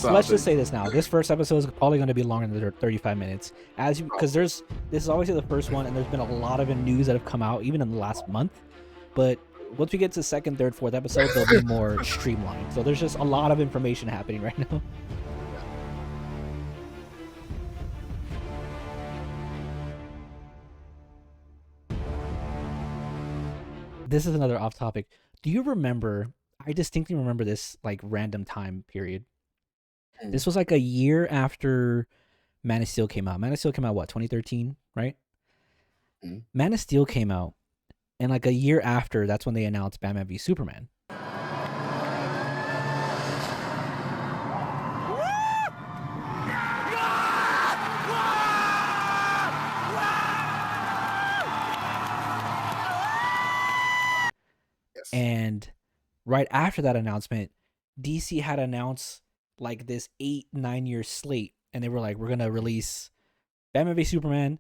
let's just say this now. This first episode is probably going to be longer than 35 minutes, because this is obviously the first one, and there's been a lot of news that have come out even in the last month. But once we get to second, third, fourth episode, they'll be more streamlined. So there's just a lot of information happening right now. This is another off topic. Do you remember? I distinctly remember this like random time period. This was like a year after Man of Steel came out. Man of Steel came out what, 2013, right? Man of Steel came out, and like a year after, that's when they announced Batman v Superman. And right after that announcement, DC had announced like this 8-9 year slate, and they were like, we're gonna release Batman v Superman,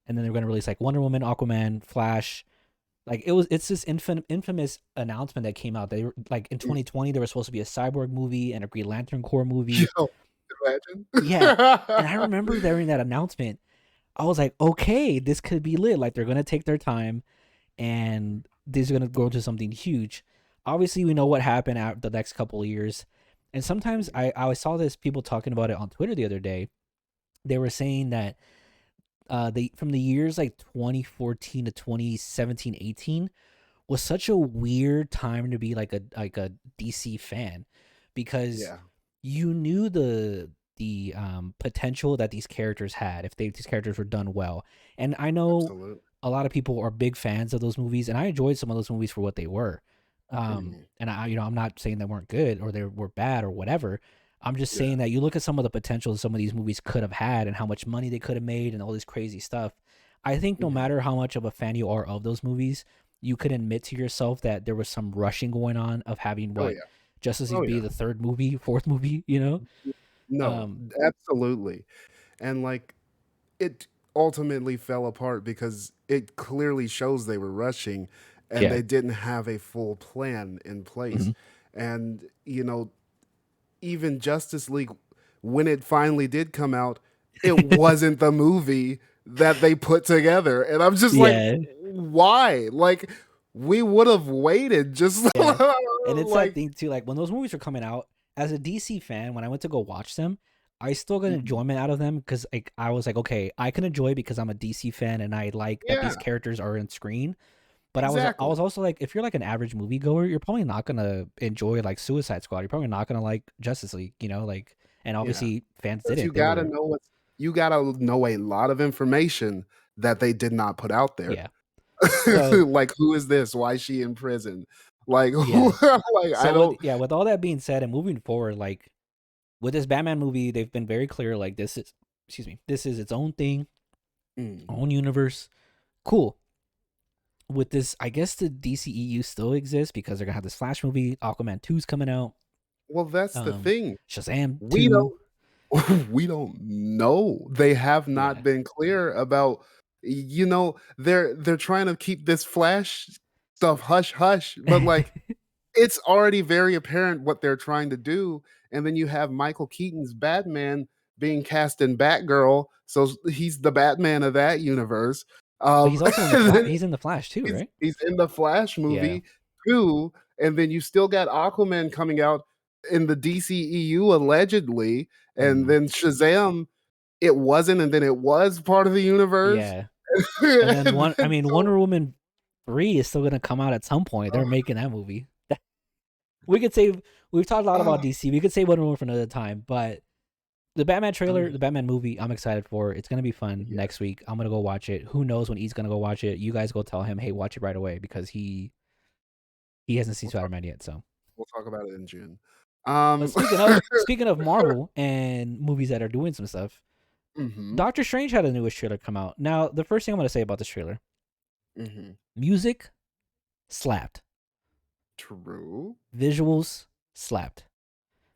and then they're gonna release like Wonder Woman, Aquaman, Flash. Like it's this infamous announcement that came out. They were like in 2020 there was supposed to be a Cyborg movie and a Green Lantern Corps movie. Yo, imagine. Yeah, and I remember during that announcement, I was like, okay, this could be lit. Like they're gonna take their time, and this is gonna go into something huge. Obviously, we know what happened at the next couple of years. And sometimes I saw this, people talking about it on Twitter the other day. They were saying that from the years like 2014 to 2017, 18 was such a weird time to be like a DC fan, because you knew the potential that these characters had if these characters were done well. And I know a lot of people are big fans of those movies, and I enjoyed some of those movies for what they were. And I'm not saying they weren't good or they were bad or whatever. I'm just saying that you look at some of the potential some of these movies could have had and how much money they could have made and all this crazy stuff. I think no matter how much of a fan you are of those movies, you could admit to yourself that there was some rushing going on of having Justice League be the third movie, fourth movie, you know? No, absolutely. And like it ultimately fell apart because it clearly shows they were rushing and they didn't have a full plan in place. And, you know, even Justice League, when it finally did come out, it wasn't the movie that they put together. And I'm just like, why? Like, we would have waited just and it's like, that thing too, like when those movies were coming out, as a DC fan, when I went to go watch them, I still got enjoyment out of them because like I was like, okay, I can enjoy it because I'm a DC fan and I like that these characters are on screen. But I was also like, if you're like an average moviegoer, you're probably not gonna enjoy like Suicide Squad. You're probably not gonna like Justice League, you know, like, and obviously fans did it. You gotta know a lot of information that they did not put out there. Yeah. Like, who is this? Why is she in prison? Like, I don't. With all that being said, and moving forward, like with this Batman movie, they've been very clear. Like this is its own thing, own universe. Cool. With this, I guess the DCEU still exists because they're gonna have this Flash movie. Aquaman 2's coming out. Well, that's the thing. Shazam 2. We don't know. They have not been clear about. You know, they're trying to keep this Flash stuff hush hush, but like it's already very apparent what they're trying to do. And then you have Michael Keaton's Batman being cast in Batgirl, so he's the Batman of that universe. But he's also he's in the Flash too, right? He's in the Flash movie too, and then you still got Aquaman coming out in the DCEU allegedly, and then Shazam, it wasn't, and then it was part of the universe. Yeah, and then Wonder Woman 3 is still gonna come out at some point. They're making that movie. We've talked a lot about DC. We could say Wonder Woman for another time, but the Batman trailer, the Batman movie, I'm excited for. It's going to be fun next week. I'm going to go watch it. Who knows when he's going to go watch it. You guys go tell him, hey, watch it right away, because he hasn't seen Spider-Man yet. So we'll talk about it in June. Speaking of Marvel and movies that are doing some stuff, Doctor Strange had a newest trailer come out. Now, the first thing I'm going to say about this trailer, music slapped. True. Visuals slapped.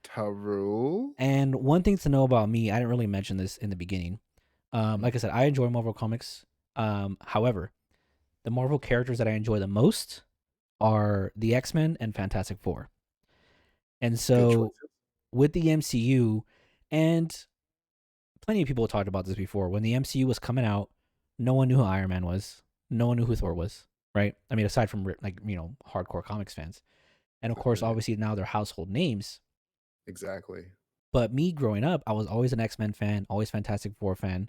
True. And one thing to know about me, I didn't really mention this in the beginning. Like I said, I enjoy Marvel comics. However, the Marvel characters that I enjoy the most are the X-Men and Fantastic Four. And so with the MCU, and plenty of people talked about this before. When the MCU was coming out, no one knew who Iron Man was. No one knew who Thor was. Right? I mean, aside from like hardcore comics fans, and of course, Yeah, obviously now they're household names. exactly. But me growing up, I was always an X-Men fan, always Fantastic Four fan.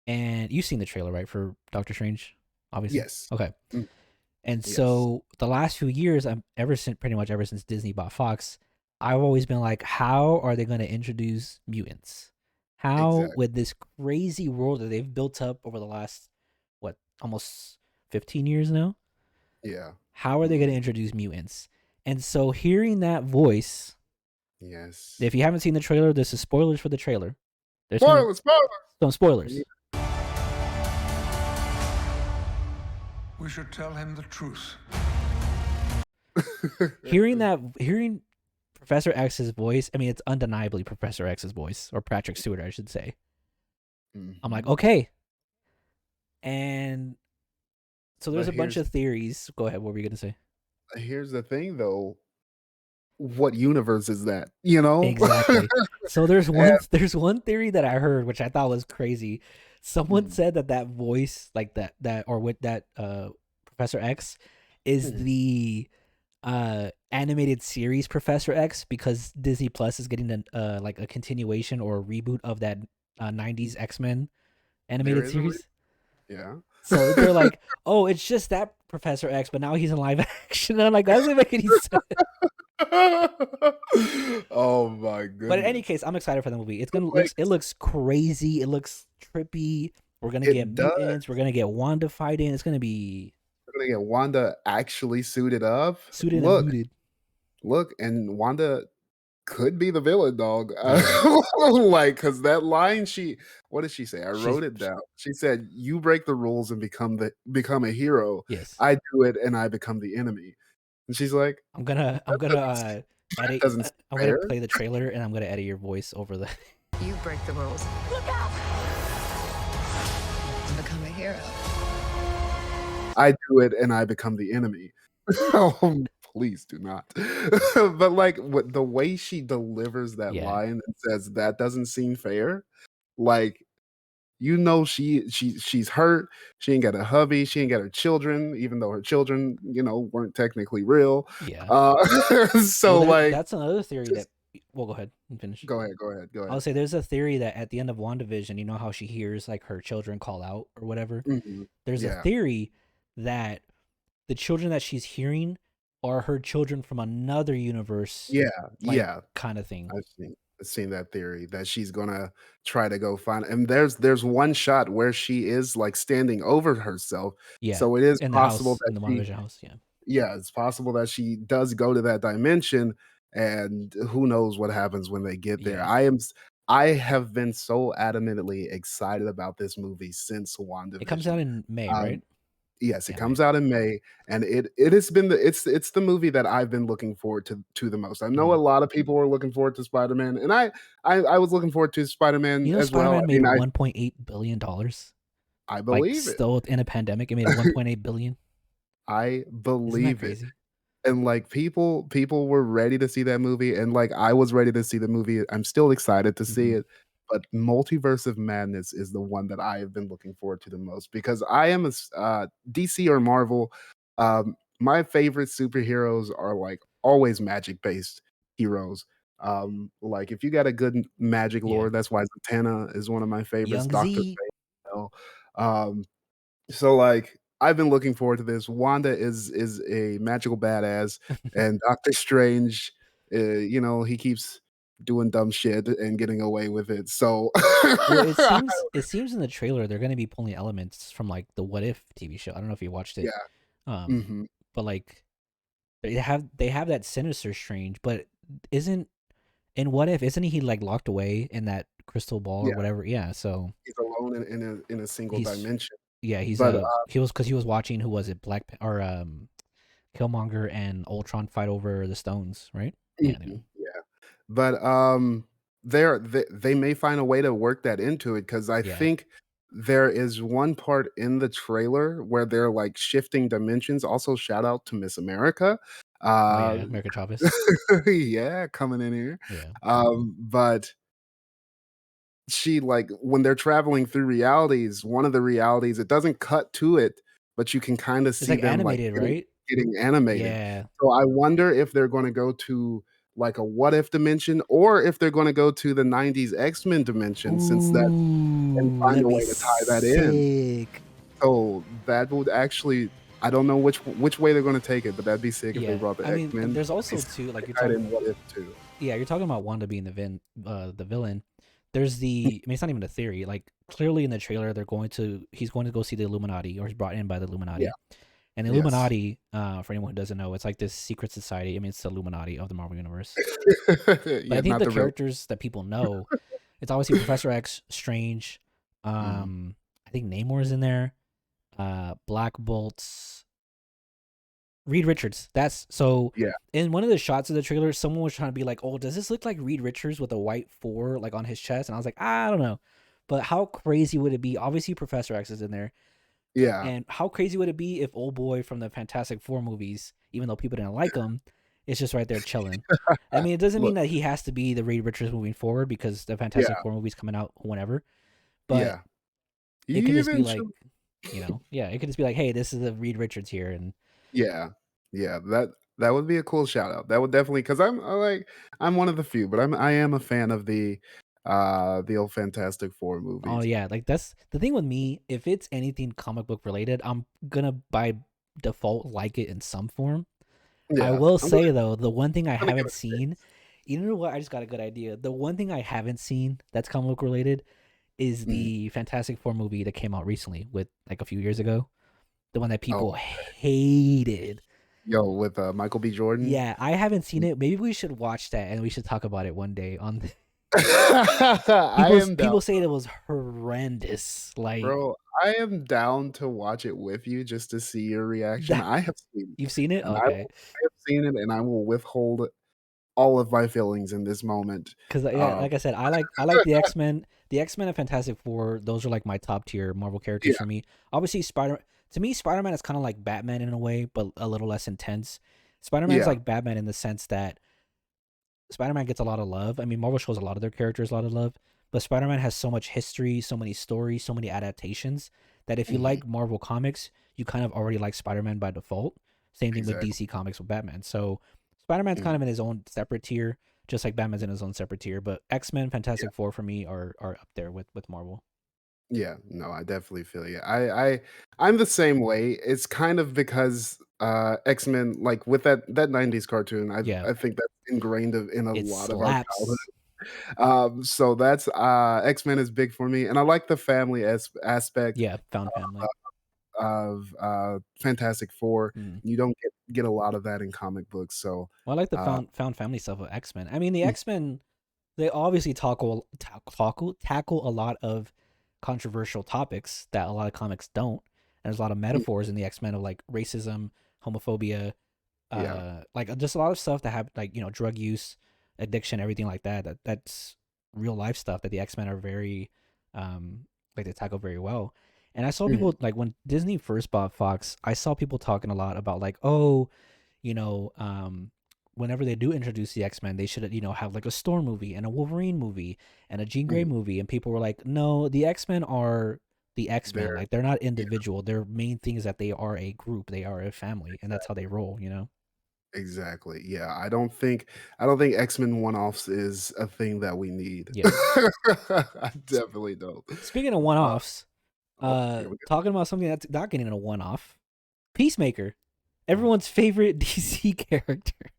And you've seen the trailer, right, for Doctor Strange? Obviously. Yes. Okay. Mm, And yes. so the last few years, I'm ever since pretty much ever since Disney bought Fox, I've always been like, how are they going to introduce mutants? How Exactly. with this crazy world that they've built up over the last what almost 15 years now? Yeah. How are they going to Mhm. introduce mutants? And so hearing that voice, Yes. if you haven't seen the trailer, this is spoilers for the trailer. There's gonna Spoilers, spoilers! some Yeah. spoilers. We should tell him the truth. Hearing Professor X's voice, I mean, it's undeniably Professor X's voice, or Patrick Stewart, I should say. I'm like, Mhm. okay. And so there's But a bunch of theories. Go ahead. What were you gonna say? here's the thing, though. What universe is that? You know? Exactly. So there's And one there's one theory that I heard, which I thought was crazy. Someone mm, said that voice, like that or with that Professor X, is mhm. the animated series Professor X, because Disney Plus is getting like a continuation or a reboot of that 90s X-Men There animated is a series. yeah. So they're like, "Oh, it's just that Professor X, but now he's in live action." And I'm like, "That doesn't make any sense." Oh my But in any goodness. case, I'm excited for the movie. It's But, gonna like, it looks crazy. It looks trippy. We're gonna get it does. mutants. We're gonna get Wanda fighting. It's gonna be We're gonna get Wanda actually suited up. suited and Look, booted. look, and Wanda could be the villain, dog. Yeah, Like, cause that line what did she say? I she's wrote it down. She said, "You break the rules and become a hero. yes. I do it and I become the enemy." And she's like, I'm "That gonna doesn't s that edit. doesn't seem I'm gonna fair." play the trailer and I'm gonna edit your voice over the. You break the rules. Look out! To become a hero. I do it and I become the enemy. Please do not. But, like, what the way she delivers that Yeah, line and says, "That doesn't seem fair," like, she's hurt, she ain't got a hubby, she ain't got her children, even though her children, weren't technically real. yeah. Uh, Well, so, like, that's another theory that. just Well, go ahead and finish. go ahead, go ahead, go I'll ahead. say there's a theory that at the end of WandaVision, you know how she hears like her children call out or whatever? Mhm. There's a Yeah. theory that the children that she's hearing are her children from another universe, Yeah, like yeah. kind of thing. I've seen that theory that she's gonna try to go find, and there's one shot where she is, like, standing over herself, Yeah, so it is in the possible house, that in the she WandaVision house. Yeah, yeah, it's possible that she does go to that dimension, and who knows what happens when they get there. yeah. I have been so adamantly excited about this movie since It comes out WandaVision. in May, right? Um, yes, it Yeah, May. comes out in May, and it has been it's the movie that I've been looking forward to the most. I know a Mhm. lot of people were looking forward to Spider-Man, and I was looking forward to Spider-Man You know, as well. Spider-Man I made mean, 1.8 billion dollars. I Like believe it. still in a pandemic, it made 1.8 billion. I Isn't that believe it. crazy? And, like, people were ready to see that movie, and, like, I was ready to see the movie. I'm still excited to see Hmm. it, but Multiverse of Madness is the one that I have been looking forward to the most because I am DC or Marvel, my favorite superheroes are, like, always magic-based heroes. Like, if you got a good magic Yeah, lord, that's why Zatanna is one of my favorites, Young Doctor Z. Fate, you know? So, like, I've been looking forward to this. Wanda is a magical badass, and Doctor Strange, he keeps doing dumb shit and getting away with it. So, Well, it seems in the trailer they're gonna be pulling elements from like the What If TV show. I don't know if you watched it. yeah, Um, mhm, but like they have that Sinister Strange, but isn't in What If isn't he like locked away in that crystal ball or yeah, whatever? Yeah, so he's alone in a single he's dimension. he's But, he was because he was watching who was it or Killmonger and Ultron fight over the stones, right? Yeah, anyway. yeah. But, they may find a way to work that into it because I Yeah. think there is one part in the trailer where they're, like, shifting dimensions. Also, shout out to Miss America. Oh Uh, yeah, American Chavez. yeah, coming in here. Yeah. But she like when they're traveling through realities, one of the realities, it doesn't cut to it, but you can kind of It's see like them like animated, right? getting animated. Yeah. So I wonder if they're going to go to like a what if dimension or if they're going to go to the 90s X-Men dimension since that and Ooh, find that'd a be way to tie that in. sick. So that would actually I don't know which way they're going to take it, but that'd be sick if they Yeah. brought the I mean, X-Men. there's That'd be also sick too, if like they you're tied talking. in what if too. Yeah, you're talking about Wanda being the villain. There's the. I mean, it's not even a theory. Like clearly in the trailer, he's going to go see the Illuminati, or he's brought in by the Yeah. Illuminati. And the Yes. Illuminati, for anyone who doesn't know, it's like this secret society. I mean, it's the Illuminati of the Marvel universe. But I Yeah, think not the the real. characters that people know, it's obviously Professor X, Strange. Mhm. I think Namor's in there. Black Bolt's Reed Richards. That's so. Yeah. In one of the shots of the trailer, someone was trying to be like, "Oh, does this look like Reed Richards with a white 4 like on his chest?" And I was like, "I don't know." But how crazy would it be? Obviously, Professor X is in there. Yeah. And how crazy would it be if Old Boy from the Fantastic Four movies, even though people didn't like him, is just right there chilling? I mean, it doesn't mean Look. that he has to be the Reed Richards moving forward because the Fantastic Yeah. Four movie's coming out whenever. But Yeah. it could just be like, Eventually. yeah, it could just be like, hey, this is the Reed Richards here, and Yeah. Yeah, that would be a cool shout out. That would definitely because I'm one of the few, but I am a fan of the old Fantastic Four oh movies. yeah, like that's the thing with me. If it's anything comic book related, I'm gonna by default like it in some form. I Yeah, will I'm say though, the one thing I gonna give haven't it seen, you know what? I just got a good idea. The one thing I haven't seen that's comic book related is 6. the Fantastic Four movie that came out recently with like a few years ago. The one that Oh, people hated. yo, with Michael B. Jordan. Yeah, I haven't seen it. Maybe we should watch that and we should talk about it one day on the I am down, people say it was horrendous. Like bro. I am down to watch it with you just to see your reaction. that I have seen it, you've seen it? and Okay. I have seen it, and I will withhold all of my feelings in this moment. Cause yeah, Um, like I said, I like the X-Men. The X-Men and Fantastic Four, those are like my top tier Marvel characters yeah, for me. Obviously, to me, Spider-Man is kind of like Batman in a way, but a little less intense. Spider-Man's yeah, like Batman in the sense that Spider-Man gets a lot of love. I mean, Marvel shows a lot of their characters a lot of love, but Spider-Man has so much history, so many stories, so many adaptations that if you mhm, like Marvel comics, you kind of already like Spider-Man by default. Same thing with exactly. DC comics with Batman. So Spider-Man's kind Mhm, of in his own separate tier, just like Batman's in his own separate tier. But X-Men, yeah. Fantastic Four for me are up there with Marvel. Yeah, no, I definitely feel you. I'm the same way. It's kind of because X-Men, like with that 90s cartoon, Yeah, I think that's ingrained in a it lot of our childhood. slaps. So that's X-Men is big for me, and I like the family aspect Yeah, found family. of Fantastic Four. Mm. You don't get a lot of that in comic books. So Well, I like the uh, found family stuff of X-Men. I mean, the mm, X-Men they obviously tackle a lot of controversial topics that a lot of comics don't. And there's a lot of mm, metaphors in the X-Men of like racism, homophobia, yeah, like just a lot of stuff that have like drug use, addiction, everything like that. That's real life stuff that the X-Men are very, like they tackle very well. And I saw mhm, people like when Disney first bought Fox, I saw people talking a lot about like, oh, you know, whenever they do introduce the X Men, they should have like a Storm movie and a Wolverine movie and a Jean Grey mhm. movie. And people were like, no, the X Men are the X Men. There, Like they're not yeah, individual. Their main thing is that they are a group. They are a family, and that's how they roll. exactly. Yeah, I don't think X-Men one-offs is a thing that we need. Yeah. I S- definitely don't. Speaking of one Uh, offs, oh, here we talking about something that's not getting a one off, Peacemaker, go. everyone's favorite DC character.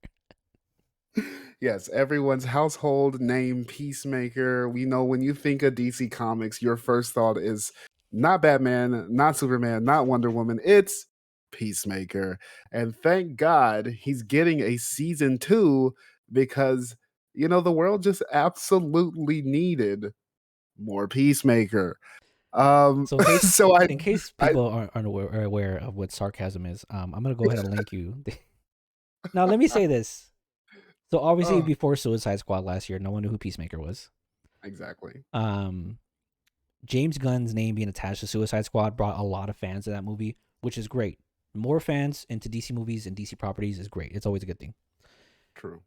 Yes, everyone's household name Peacemaker. We know when you think of DC Comics, your first thought is not Batman, not Superman, not Wonder Woman. It's Peacemaker. And thank God he's getting a season 2 because the world just absolutely needed more Peacemaker. So in case So I in case I people aren't aware of what sarcasm is, I'm gonna go ahead and link you. Now let me say this. So obviously oh, before Suicide Squad last year, no one knew who Peacemaker was. exactly. Um, James Gunn's name being attached to Suicide Squad brought a lot of fans to that movie, which is great. More fans into DC movies and DC properties is great. It's always a good thing. True.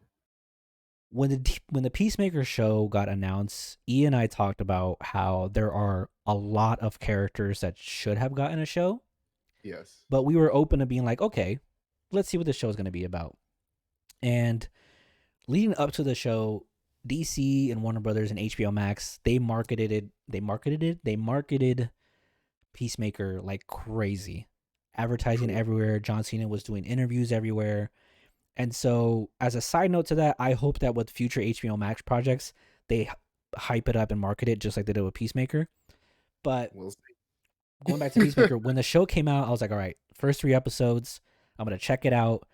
When the Peacemaker show got announced, E and I talked about how there are a lot of characters that should have gotten a show. Yes. But we were open to being like, okay, let's see what this show is going to be about. And leading up to the show, DC and Warner Brothers and HBO Max, they marketed Peacemaker like crazy. Advertising True. everywhere. John Cena was doing interviews everywhere. And so, as a side note to that, I hope that with future HBO Max projects, they hype it up and market it just like they did with Peacemaker. But We'll see. going back to Peacemaker, when the show came out, I was like, all right, first 3 episodes, I'm going to check it out.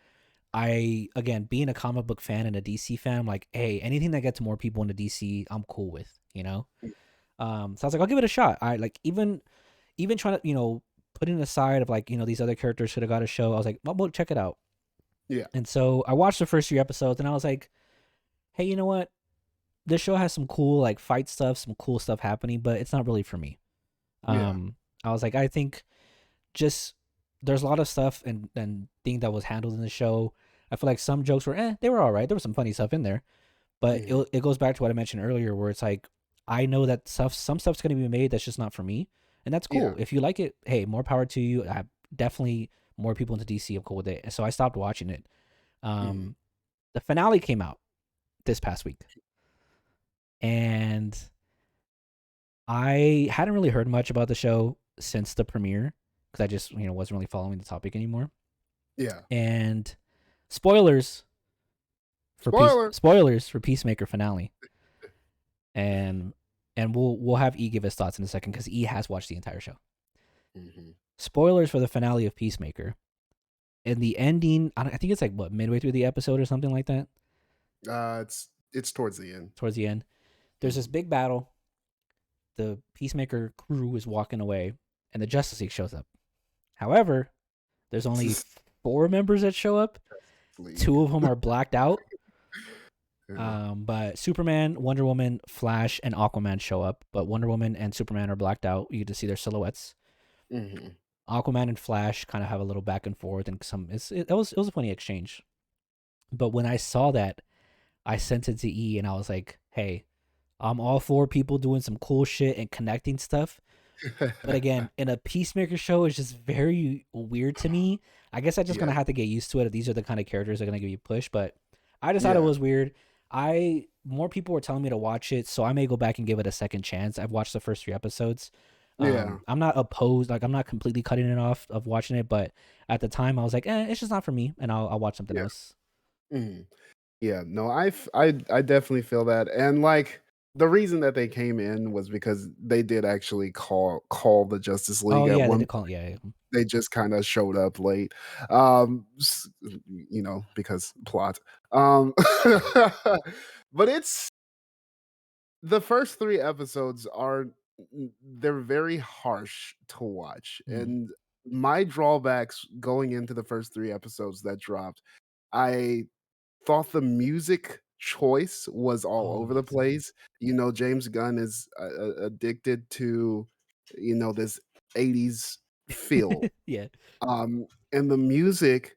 Again, being a comic book fan and a DC fan, I'm like, hey, anything that gets more people into DC, I'm cool with, you know? So I was like, I'll give it a shot. I like, even trying to, putting aside of like, these other characters should have got a show, I was like, well, we'll check it out. Yeah. And so I watched the first 3 episodes and I was like, hey, you know what? This show has some cool like fight stuff, some cool stuff happening, but it's not really for me. Yeah. I was like, I think just there's a lot of stuff and thing that was handled in the show. I feel like some jokes were they were all right. There was some funny stuff in there. But it goes back to what I mentioned earlier where it's like I know that some stuff's going to be made that's just not for me. And that's cool. Yeah. If you like it, hey, more power to you. I definitely more people into DC. I'm cool with it. And so I stopped watching it. The finale came out this past week. And I hadn't really heard much about the show since the premiere because I just, wasn't really following the topic anymore. Yeah. And spoilers for Peacemaker Finale. And we'll have E give his thoughts in a second because E has watched the entire show. Spoilers for the finale of Peacemaker. In the ending, I think it's like what, midway through the episode or something like that. It's towards the end. Towards the end, there's this big battle. The Peacemaker crew is walking away, and the Justice League shows up. However, there's only 4 members that show up. 2 of them are blacked out. But Superman, Wonder Woman, Flash, and Aquaman show up. But Wonder Woman and Superman are blacked out. You get to see their silhouettes. Aquaman and Flash kind of have a little back and forth, and it was a funny exchange. But when I saw that, I sent it to E, and I was like, "Hey, I'm all for people doing some cool shit and connecting stuff." But again, in a Peacemaker show, it's just very weird to me. I guess I'm just gonna have to get used to it. If these are the kind of characters that are gonna give you push, but I just thought it was weird. More people were telling me to watch it, so I may go back and give it a second chance. I've watched the first 3 episodes. I'm not opposed, like I'm not completely cutting it off of watching it, but at the time I was like, it's just not for me, and I'll watch something else. Yeah, no, I definitely feel that, and like the reason that they came in was because they did actually call the Justice League at They one did call point. yeah. They just kind of showed up late, because plot. But it's the first 3 episodes they're very harsh to watch, and my drawbacks going into the first 3 episodes that dropped, I thought the music choice was all over the place. James Gunn is addicted to, this 80s feel. Yeah. And the music,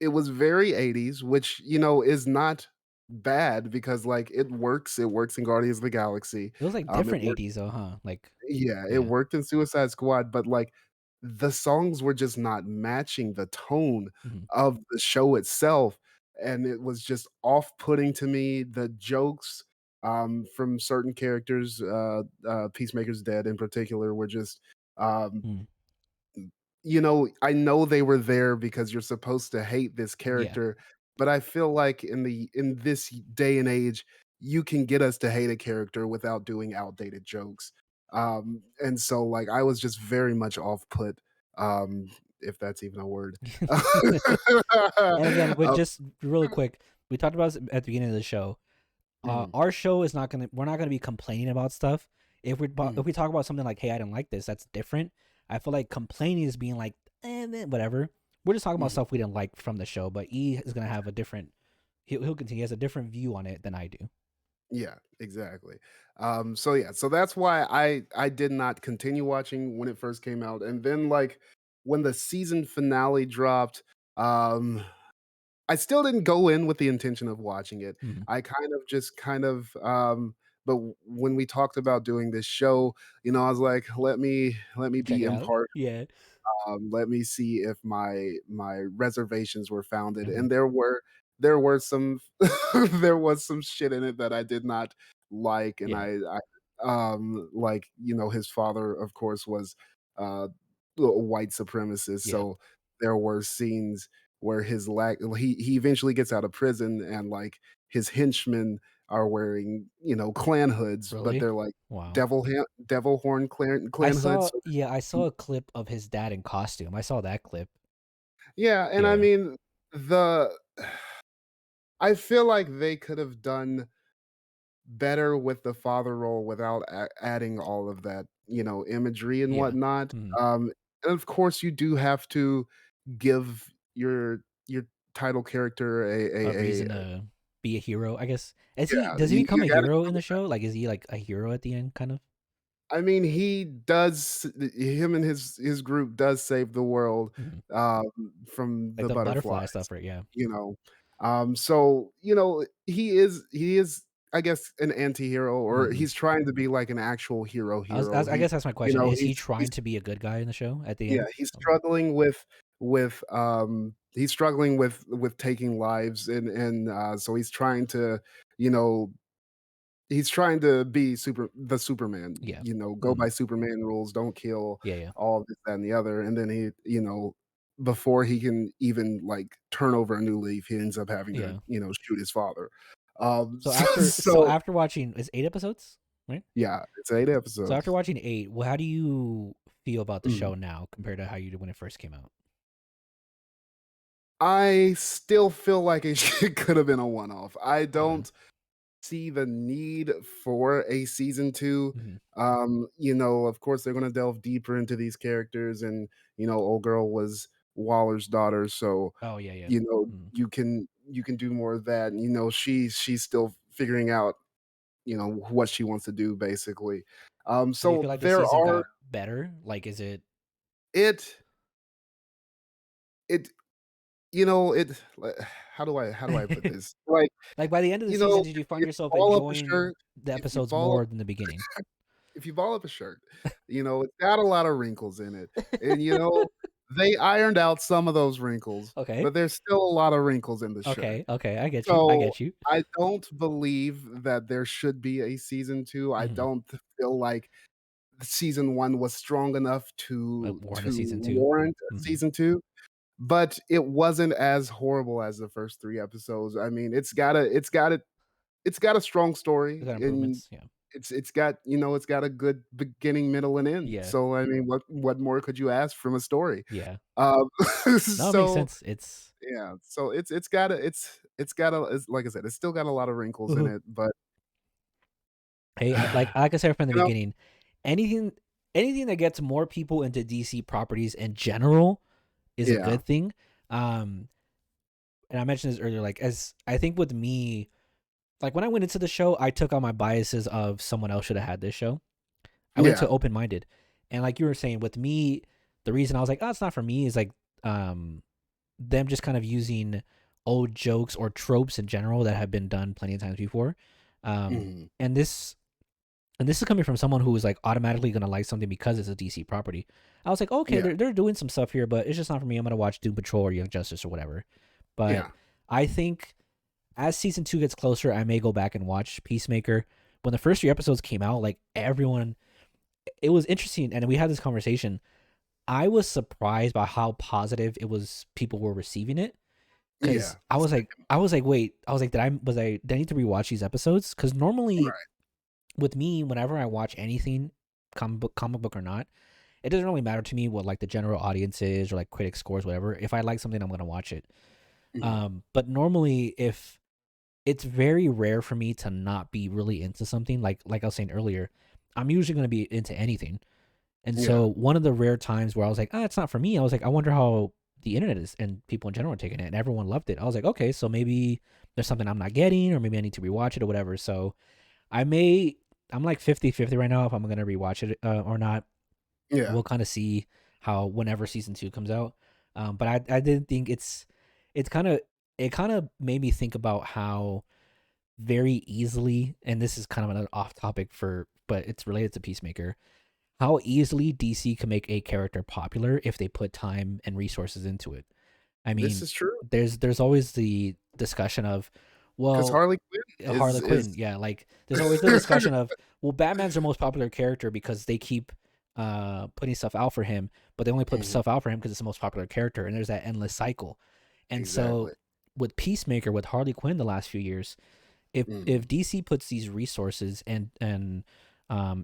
it was very 80s, which, is not bad because like it works. It works in Guardians of the Galaxy. It was like It different worked, 80s though, huh? Like it worked in Suicide Squad, but like the songs were just not matching the tone of the show itself. And it was just off-putting to me. The jokes from certain characters, Peacemaker's Dead in particular, were just I know they were there because you're supposed to hate this character, but I feel like in this day and age, you can get us to hate a character without doing outdated jokes. And so like I was just very much off put, if that's even a word. And again, with just really quick, we talked about this at the beginning of the show. Our show is we're not gonna be complaining about stuff. If we talk about something like, hey, I didn't like this, that's different. I feel like complaining is being like, whatever. We're just talking about stuff we didn't like from the show, but E is gonna have a different. He'll continue. He has a different view on it than I do. Yeah, exactly. So that's why I did not continue watching when it first came out, and then like when the season finale dropped, um, I still didn't go in with the intention of watching it. Mhm. I kind of just but when we talked about doing this show, I was like, let me Check be it out. impartial. Yeah. Let me see if my reservations were founded, Mhm. and there were some there was some shit in it that I did not like, and Yeah. like, his father, of course, was uh, a white supremacist, Yeah. so there were scenes where he eventually gets out of prison, and like his henchmen are wearing, Klan hoods, but Really? they're like Wow. devil horn Klan hoods. I saw a clip of his dad in costume. I saw that clip. Yeah, and I Yeah. mean, the I feel like they could have done better with the father role without adding all of that, imagery and Yeah. whatnot. Mhm. And of course, you do have to give your title character A a reason to be a hero, I guess. yeah, Does he become you a gotta hero give in him the show? Like, is he like a hero at the end, kind of? I mean, he does him and his group does save the world, Mhm. um, from Like the the butterfly butterflies, stuff, right? Yeah. you know? So, he is, I guess, an anti-hero, or Mhm. he's trying to be like an actual hero. I guess that's my question. Is he He's trying to be a good guy in the show at the yeah, end? he's Okay. struggling with taking lives, and so you know, he's trying to be the Superman, Yeah. go by Mhm. Superman rules, don't kill, Yeah, yeah. all this, that, and the other, and then before he can even, like, turn over a new leaf, he ends up having to, Yeah. shoot his father. So So after watching, it's 8 episodes, right? yeah, it's 8 So after episodes. watching 8, well, how do you feel about the Mhm. show now compared to how you did when it first came out? I still feel like it could have been a one-off. I Okay. don't see the need for a season 2. Mhm. Of course, they're gonna delve deeper into these characters, and, old girl was Waller's daughter, so, Oh, yeah, yeah. Mhm. you can do more of that, and, she's still figuring out, what she wants to do, basically. So do you So feel like the there season are got better? Like, is it it it like, how do I put this? Like, like, by the end of the season, did if you find you yourself ball up a enjoying shirt the if you episodes ball more than the beginning? if you ball up a shirt, it's got a lot of wrinkles in it, and, they ironed out some of those wrinkles, Okay. but there's still a lot of wrinkles in the shirt. Okay, okay, I get you, I So, get you. I don't believe that there should be a season 2. I Mhm. don't feel like season 1 was strong enough to More into to season 2. warrant a Mhm. season 2, but it wasn't as horrible as the first 3 episodes. I mean, it's got a strong Is story, that and improvements? Yeah. it's got a good beginning, middle, and end. Yeah, So, I mean, what more could you ask from a story? yeah. Um, No, it makes so sense. It's yeah, so it's got it's like I said, it's still got a lot of wrinkles in Mhm. it, but Hey, like I said from the you know, beginning, anything anything that gets more people into DC properties in general is a yeah, good thing. Um, and I mentioned this earlier, like as I think with me, like when I went into the show, I took on my biases of someone else should have had this show. I went yeah, to open minded, and like you were saying, with me, the reason I was like, oh, it's not for me is like, them just kind of using old jokes or tropes in general that have been done plenty of times before. mhm, And this is coming from someone who is like automatically gonna like something because it's a DC property. I was like, okay, yeah, they're doing some stuff here, but it's just not for me. I'm gonna watch Doom Patrol or Young Justice or whatever. But yeah, I think as season 2 gets closer, I may go back and watch Peacemaker. When the first 3 episodes came out, like everyone, it was interesting, and we had this conversation. I was surprised by how positive it was. People were receiving it because yeah, same, wait, I was like, did I need to rewatch these episodes? Because normally right, with me, whenever I watch anything, comic book or not, it doesn't really matter to me what like the general audience is or like critic scores, whatever. If I like something, I'm gonna watch it. mhm, But normally, if it's very rare for me to not be really into something, like I was saying earlier, I'm usually gonna be into anything. And yeah, so one of the rare times where I was like, it's not for me. I was like, I wonder how the internet is and people in general are taking it, and everyone loved it. I was like, okay, so maybe there's something I'm not getting, or maybe I need to rewatch it or whatever. So I may, I'm like 50-50 right now if I'm gonna rewatch it or not. yeah, We'll kind of see how whenever season 2 comes out. But I did think it's kind of it kind of made me think about how very easily, and this is kind of an off topic but it's related to Peacemaker, how easily DC can make a character popular if they put time and resources into it. I This mean, is true there's always the discussion of, because well, Harley Quinn Harley Quinn, is yeah, like there's always the discussion of, well, Batman's their most popular character because they keep putting stuff out for him, but they only put Mhm, stuff out for him because it's the most popular character, and there's that endless cycle. And so exactly. with Peacemaker, with Harley Quinn, the last few years, if Mhm. DC puts these resources and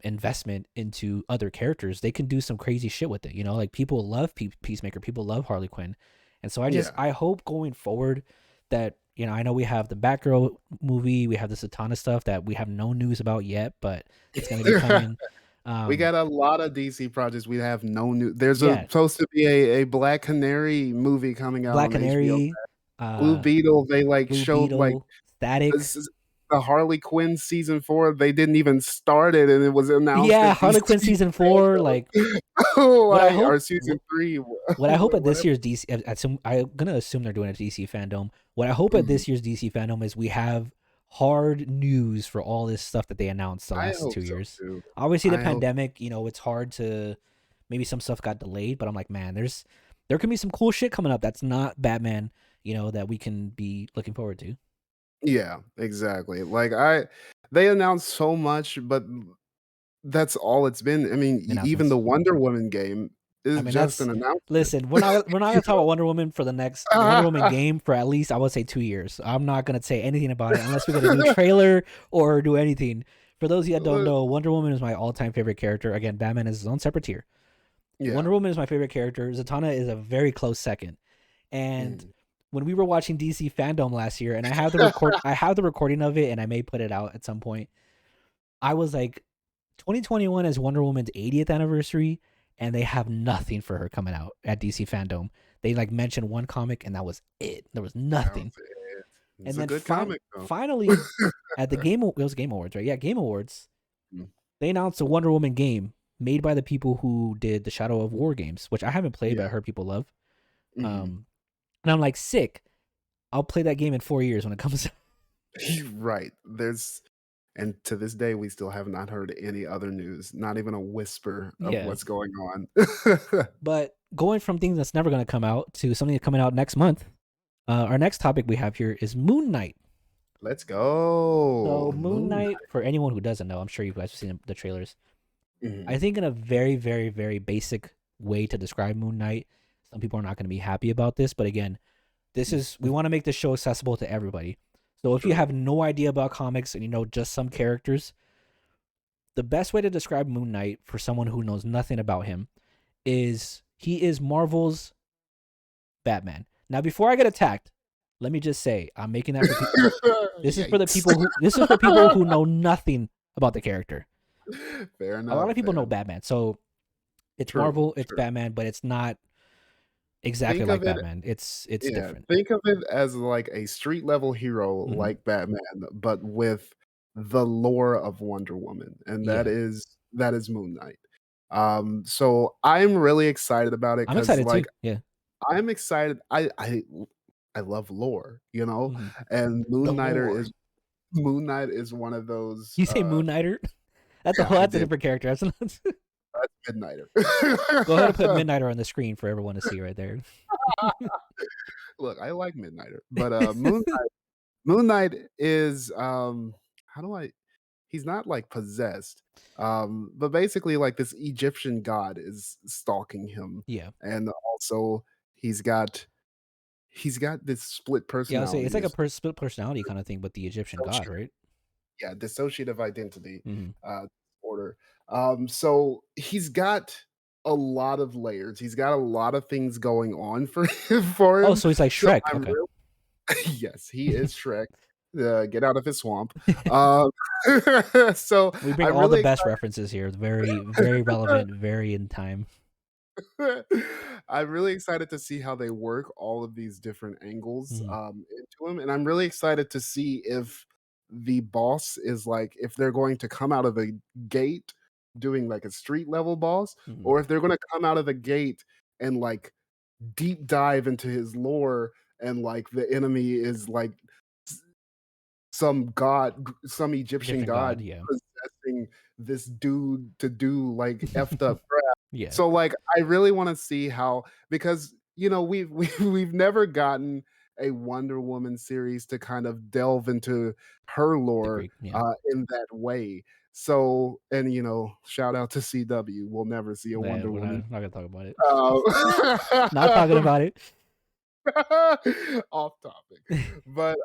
investment into other characters, they can do some crazy shit with it. You know, like people love Peacemaker, people love Harley Quinn, and so Yeah. I hope going forward that, you know, I know we have the Batgirl movie, we have the Satana stuff that we have no news about yet, but it's gonna be coming. We Um, got a lot of DC projects we have no new there's yeah, supposed to be a Black Canary movie coming out Black on HBO. Canary, Blue uh, Beetle, they, like, Blue showed, like, Beetle, Static. this is the Harley Quinn season 4, they didn't even start it, and it was announced Yeah, at DC Harley Quinn season 4. Like, fandom. what I Like, or hope, season 3, what I hope at this whatever. year's DC, I'm gonna assume they're doing a DC fandom. What I hope at Mhm. this year's DC fandom is we have hard news for all this stuff that they announced the I last hope two so years. too. Obviously, the I hope pandemic, you know, it's hard to, maybe some stuff got delayed, but I'm like, man, there can be some cool shit coming up that's not Batman, you know, that we can be looking forward to. Yeah, exactly. Like, they announced so much, but that's all it's been. I mean, even the Announcements. Wonder Woman game I is mean, just that's an announcement, listen. We're not you gonna talk about Wonder Woman for the next Wonder Woman know? game for at least, I would say, 2 years. I'm not gonna say anything about it unless we get a new trailer or do anything. For those of you that don't Look, know, Wonder Woman is my all-time favorite character. Again, Batman is his own separate tier. yeah. Wonder Woman is my favorite character. Zatanna is a very close second. And Mm. when we were watching DC fandom last year, and I have the recording of it, and I may put it out at some point. I was like, 2021 is Wonder Woman's 80th anniversary, and they have nothing for her coming out at DC fandom. They like mentioned one comic, and that was it. There was That was nothing. it. It's And a then good comic, though. finally, at the it was Game Awards, right? Yeah, Game Awards. Mm, They announced a Wonder Woman game made by the people who did the Shadow of War games, which I haven't played, but I yeah. heard people love. Mhm. And I'm like, sick. I'll play that game in 4 years when it comes out. Right. And to this day, we still have not heard any other news, not even a whisper of Yeah. what's going on. But going from things that's never going to come out to something that's coming out next month, our next topic we have here is Moon Knight. Let's go. So Moon Moon Knight, for anyone who doesn't know, I'm sure you guys have seen the trailers. Knight. Mhm. I think in a very, very, very basic way to describe Moon Knight, some people are not going to be happy about this, but again, we want to make this show accessible to everybody. So if you True. have no idea about comics and you know just some characters, the best way to describe Moon Knight for someone who knows nothing about him is he is Marvel's Batman. Now, before I get attacked, let me just say I'm making that for people. Yikes. This is for people who know nothing about the character. Fair A lot enough. of people Fair know enough. Batman, so it's True. Marvel, it's True. Batman, but it's not exactly Think like of it Batman. It's Yeah, different. think of it as like a street level hero Hmm. like Batman, but with the lore of Wonder Woman, and Yeah, that is Moon Knight. So I'm really excited about it I'm because excited too. like Yeah. I'm excited. I love lore, you know, Hmm. and The lore. Moon Knight is one of those. You say Moon Knighter? Yeah, I That's a did. different character. That's Midnighter. Go ahead and put Midnighter on the screen for everyone to see right there. Look, I like Midnighter, but Moon Knight is how do I he's not like possessed. But basically like this Egyptian god is stalking him. Yeah. And also he's got this split Yeah, I would say it's personality, like a this split personality kind of thing, but the Egyptian god, dissociative, right? yeah, dissociative identity Hmm. order. So he's got a lot of layers. He's got a lot of things going on for for Oh, him. so he's like So Shrek. I'm Okay. real yes, he is Shrek. Get out of his swamp. Um, so We bring I'm all the really best references here. Very, very relevant, very in time. excited. I'm really excited to see how they work all of these different angles Hmm. into him, and I'm really excited to see if the boss is like if they're going to come out of the gate doing like a street level boss, Mhm. or if they're gonna come out of the gate and like deep dive into his lore and like the enemy is like some god, some Egyptian Different god, god yeah. possessing this dude to do like effed up crap. Yeah. So like I really want to see how, because you know we've never gotten a Wonder Woman series to kind of delve into her The lore Greek, yeah. in that way. So, and you know, shout out to CW. We'll never see a Yeah, Wonder we're Woman. not gonna talk about it. Not talking Uh, about it. off topic. But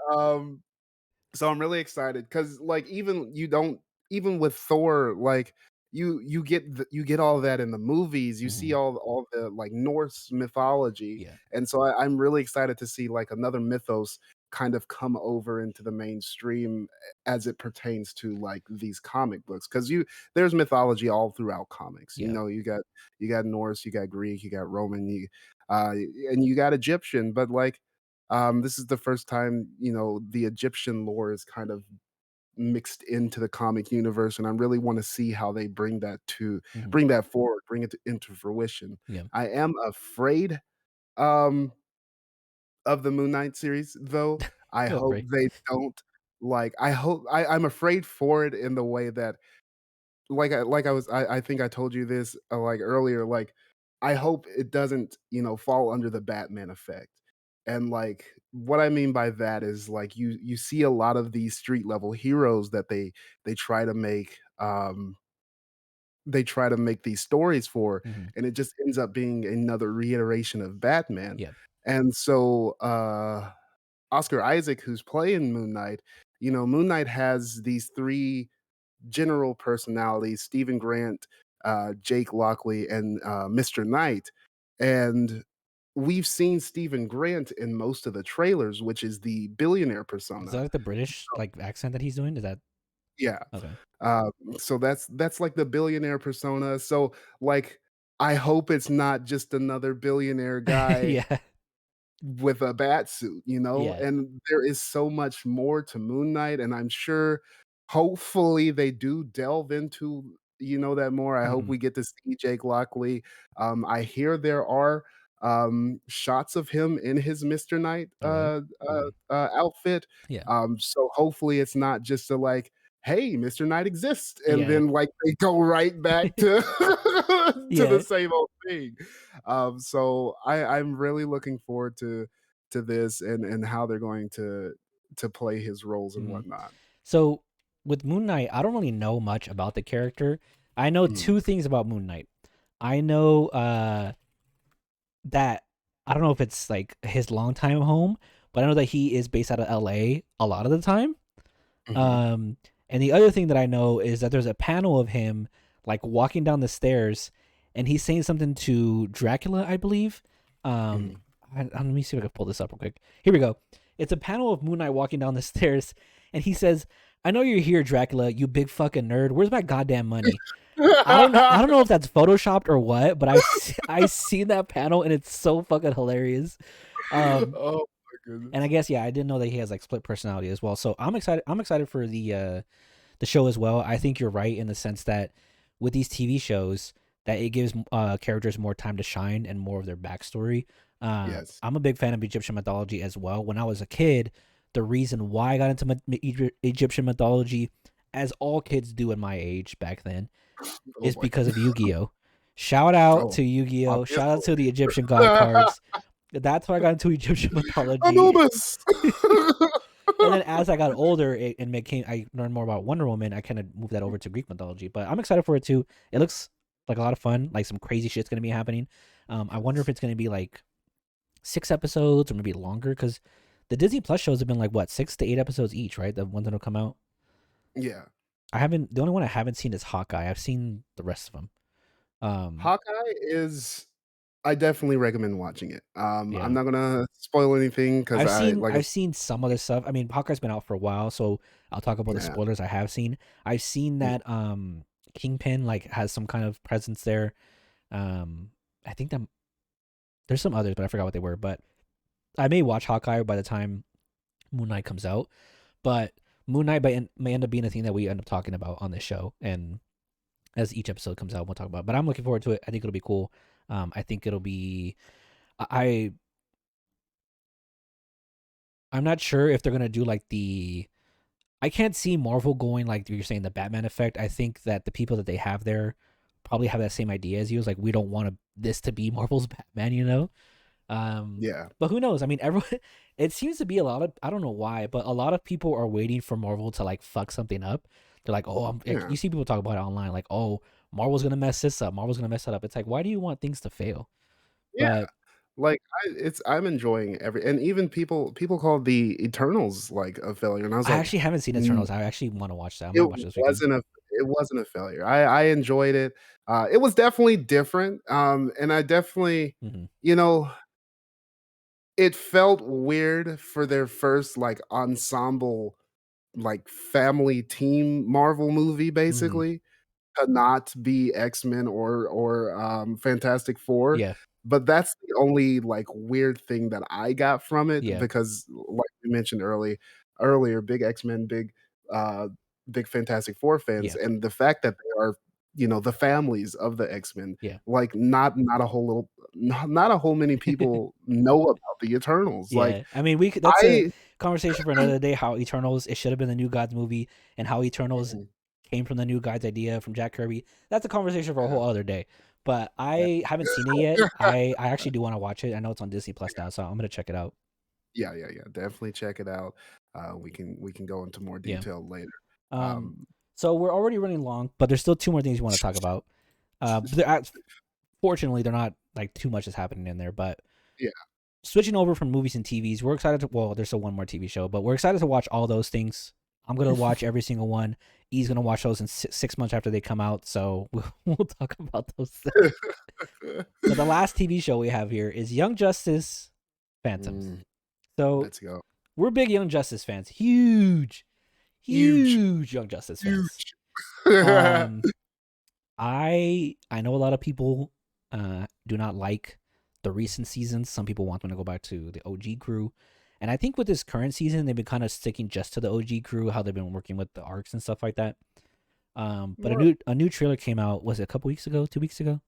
so I'm really excited because like even with Thor, like you get all that in the movies. You see Mhm. all the like Norse mythology, Yeah. and so I'm really excited to see like another mythos kind of come over into the mainstream as it pertains to like these comic books, because you there's mythology all throughout comics. You Yeah. know, you got Norse, you got Greek, you got Roman, uh and you got Egyptian, but like this is the first time, you know, the Egyptian lore is kind of mixed into the comic universe, and I really want to see how they Mhm. bring that forward, bring it into fruition. Yeah. I am afraid um of the Moon Knight series though. I Go hope pray. they don't like I'm afraid for it in the way that I think I told you this, like, earlier, like, I hope it doesn't, you know, fall under the Batman effect, and, like, what I mean by that is, like, you see a lot of these street level heroes that they try to make, they try to make these stories for, Mhm. and it just ends up being another reiteration of Batman, Yeah. and so, Oscar Isaac, who's playing Moon Knight, you know, Moon Knight has these 3 general personalities: Stephen Grant, Jake Lockley, and Mr. Knight. And we've seen Stephen Grant in most of the trailers, which is the billionaire Is persona. that like the British So, like accent that he's doing? Is that yeah. okay? Uh, so that's like the billionaire persona. So like I hope it's not just another billionaire guy Yeah. with a bat suit, you know? Yeah. And there is so much more to Moon Knight, and I'm sure hopefully they do delve into, you know, that more. I hope Mhm. we get to see Jake Lockley. I hear there are shots of him in his Mr. Knight Oh, really? Okay. outfit. Yeah. So hopefully it's not just a like, hey, Mr. Knight exists, and Yeah. then like they go right back to to the Yeah. same old thing. So I'm really looking forward to this and how they're going to play his roles and Mhm. whatnot. So with Moon Knight, I don't really know much about the character. I know Mm, two things about Moon Knight. I know that I don't know if it's like his longtime home, but I know that he is based out of LA a lot of the time. mhm, Um, and the other thing that I know is that there's a panel of him like walking down the stairs, and he's saying something to Dracula, I believe. Um, mhm. let me see if I can pull this up real quick. Here we go. It's a panel of Moon Knight walking down the stairs, and he says, "I know you're here, Dracula. You big fucking nerd. Where's my goddamn money?" I don't know if that's photoshopped or what, but I seen that panel and it's so fucking hilarious. Um, Oh my and I goodness. guess yeah, I didn't know that he has like split personality as well. So I'm excited. I'm excited for the show as well. I think you're right in the sense that with these TV shows, that it gives characters more time to shine and more of their backstory. Yes. I'm a big fan of Egyptian mythology as well. When I was a kid, the reason why I got into Egyptian mythology, as all kids do in my age back then, Oh is my because of goodness. Yu-Gi-Oh. Shout out Oh, to Yu-Gi-Oh. Shout out to the obviously. Egyptian god cards. That's how I got into Egyptian mythology. Anubis. And then as I got older and became, I learned more about Wonder Woman. I kind of moved that over to Greek mythology. But I'm excited for it too. It looks like a lot of fun. Like some crazy shit's gonna be happening. I wonder if Yes. it's gonna be like 6 episodes or maybe longer because the Disney Plus shows have been like what 6 to 8 episodes each, right? The ones that'll come out. Yeah. I haven't. The only one I haven't seen is Hawkeye. I've seen the rest of them. Hawkeye is I definitely recommend watching it. I'm Yeah. not gonna spoil anything because I like I I've s seen some other stuff. I mean, Hawkeye's been out for a while, so I'll talk about the yeah. spoilers I have seen. I've seen Mm, that Kingpin like has some kind of presence there. I think that there's some others, but I forgot what they were. But I may watch Hawkeye by the time Moon Knight comes out. But Moon Knight may end up being a thing that we end up talking about on this show, and as each episode comes out. We'll talk about it. But I'm looking forward to it. I think it'll be cool. I think it'll be. I'm not sure if they're gonna do like the. I can't see Marvel going like you're saying the Batman effect. I think that the people that they have there probably have that same idea as you. It's like we don't want this to be Marvel's Batman, you know. Yeah. But who knows? I mean, everyone. It seems to be a lot of. I don't know why, but a lot of people are waiting for Marvel to like fuck something up. They're like, oh, Yeah. you see people talk about it online, like, oh, Marvel's gonna mess this up. Marvel's gonna mess that up. It's like, why do you want things to fail? Yeah. But Like I'm enjoying and even people call the Eternals like a failure, and I was I like, actually haven't seen "Mm, Eternals. I actually want to watch that. I it might watch it this weekend. wasn't a failure. I enjoyed it. It was definitely different, and I definitely, Hmm. you know, it felt weird for their first like ensemble, like family team Marvel movie, Hmm. basically to not be X-Men or Fantastic Four, Yeah, but that's the only, like, weird thing that I got from it yeah, because, like we mentioned earlier, big X-Men, uh, big Fantastic Four fans, yeah, and the fact that they are, the families of the X-Men, yeah, like, not a whole many people know about the Eternals, like, yeah. I mean, we could. That's a I conversation for another day. How Eternals it should have been the New Gods movie, and how Eternals Mhm, came from the New Gods idea from Jack Kirby. That's a conversation for a yeah, whole other day. But yeah. I haven't seen it yet. I actually do want to watch it. I know it's on Disney Plus now, so I'm gonna check it out. Yeah, yeah, yeah, definitely check it out. We can go into more Yeah. detail later. Um. Um, So we're already running long, but there's still two more things we want to talk about. But fortunately, they're not like too much is happening in there. But yeah. switching over from movies and TVs, we're excited to. Well, there's still one more TV show, but we're excited to watch all those things. I'm gonna watch every single one. He's gonna watch those in 6 months after they come out. So we'll talk about those then. But the last TV show we have here is Young Justice Phantoms. Mm, So let's go. we're big Young Justice fans. Huge, Huge, huge Young Justice fans. huge. Um, I know a lot of people do not like the recent seasons. Some people want them to go back to the OG crew. And I think with this current season, they've been kind of sticking just to the OG crew, how they've been working with the arcs and stuff like that. But More a new trailer came out. Was it a couple weeks ago? 2 weeks ago?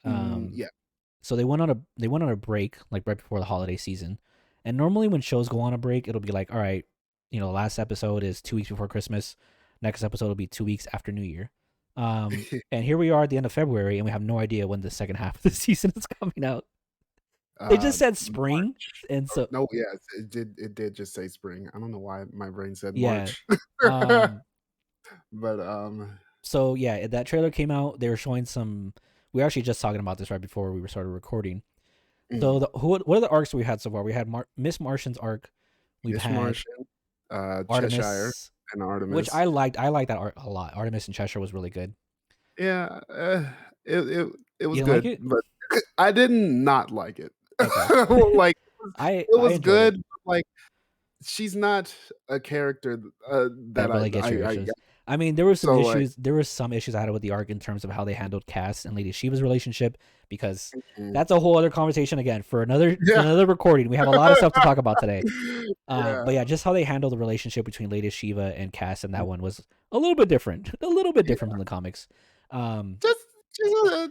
Um, yeah. so they went on a break like right before the holiday season. And normally when shows go on a break, it'll be like, all right, the last episode is 2 weeks before Christmas. Next episode will be 2 weeks after New Year. And here we are at the end of February, and we have no idea when the second half of the season is coming out. They just said spring, March. and Or so no, yeah, it did just say spring. I don't know why my brain said yeah. March. Um, But, so yeah, that trailer came out. They were showing some. We were actually just talking about this right before we started recording. So mhm, what are the arcs we had so far? We had Miss Martian's arc. We've Miss had Martian, Cheshire, Artemis, and which Artemis. I liked. I liked that arc a lot. Artemis and Cheshire was really good. Yeah, it was You didn't like good, it? but I didn't not like it. Okay. Like, I it I was enjoyed it. good, but, like, she's not a character, that That really gets your I issues. I mean, there were some so, like issues. There were some issues I had with the arc in terms of how they handled Cass and Lady Shiva's relationship, because mm, that's a whole other conversation again for another yeah. recording. We have a lot of stuff to talk about today. Yeah, But yeah, just how they handled the relationship between Lady Shiva and Cass in that one was a little bit different, a little bit different yeah, from the comics. Um, just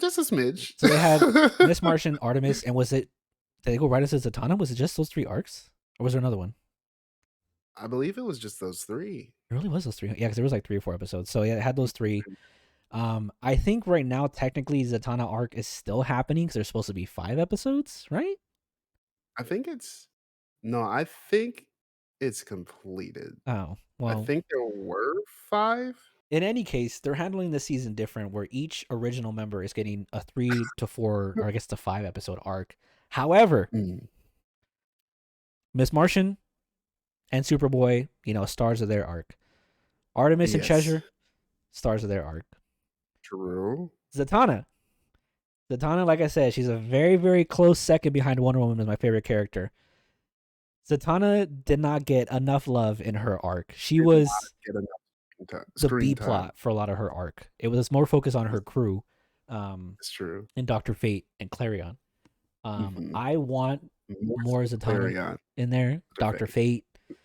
just a smidge. so they had Miss Martian, Artemis, and did they go right into Zatanna? Was it just those three arcs, or was there another one? I believe it was just those 3. It really was those three. Yeah, because there was like 3 or 4 episodes. So yeah, it had those three. I think right now technically Zatanna arc is still happening because there's supposed to be 5 episodes, right? I think it's no, I think it's completed. Oh I well. think there were 5? In any case, they're handling the season different, where each original member is getting a 3 to 4, or I guess the 5 episode arc. However, Mm, Miss Martian and Superboy, stars of their arc. Artemis and yes, Cheshire, stars of their arc. true. Zatanna, like I said, she's a very, very close second behind Wonder Woman as my favorite character. Zatanna did not get enough love in her arc. She Did not was get enough the screen B time. plot for a lot of her arc. It was more focused on her crew, It's true. and Doctor Fate and Clarion. Mhm. I want More more so Zatanna Clarion, in there, Dr. Doctor Fate. Fate.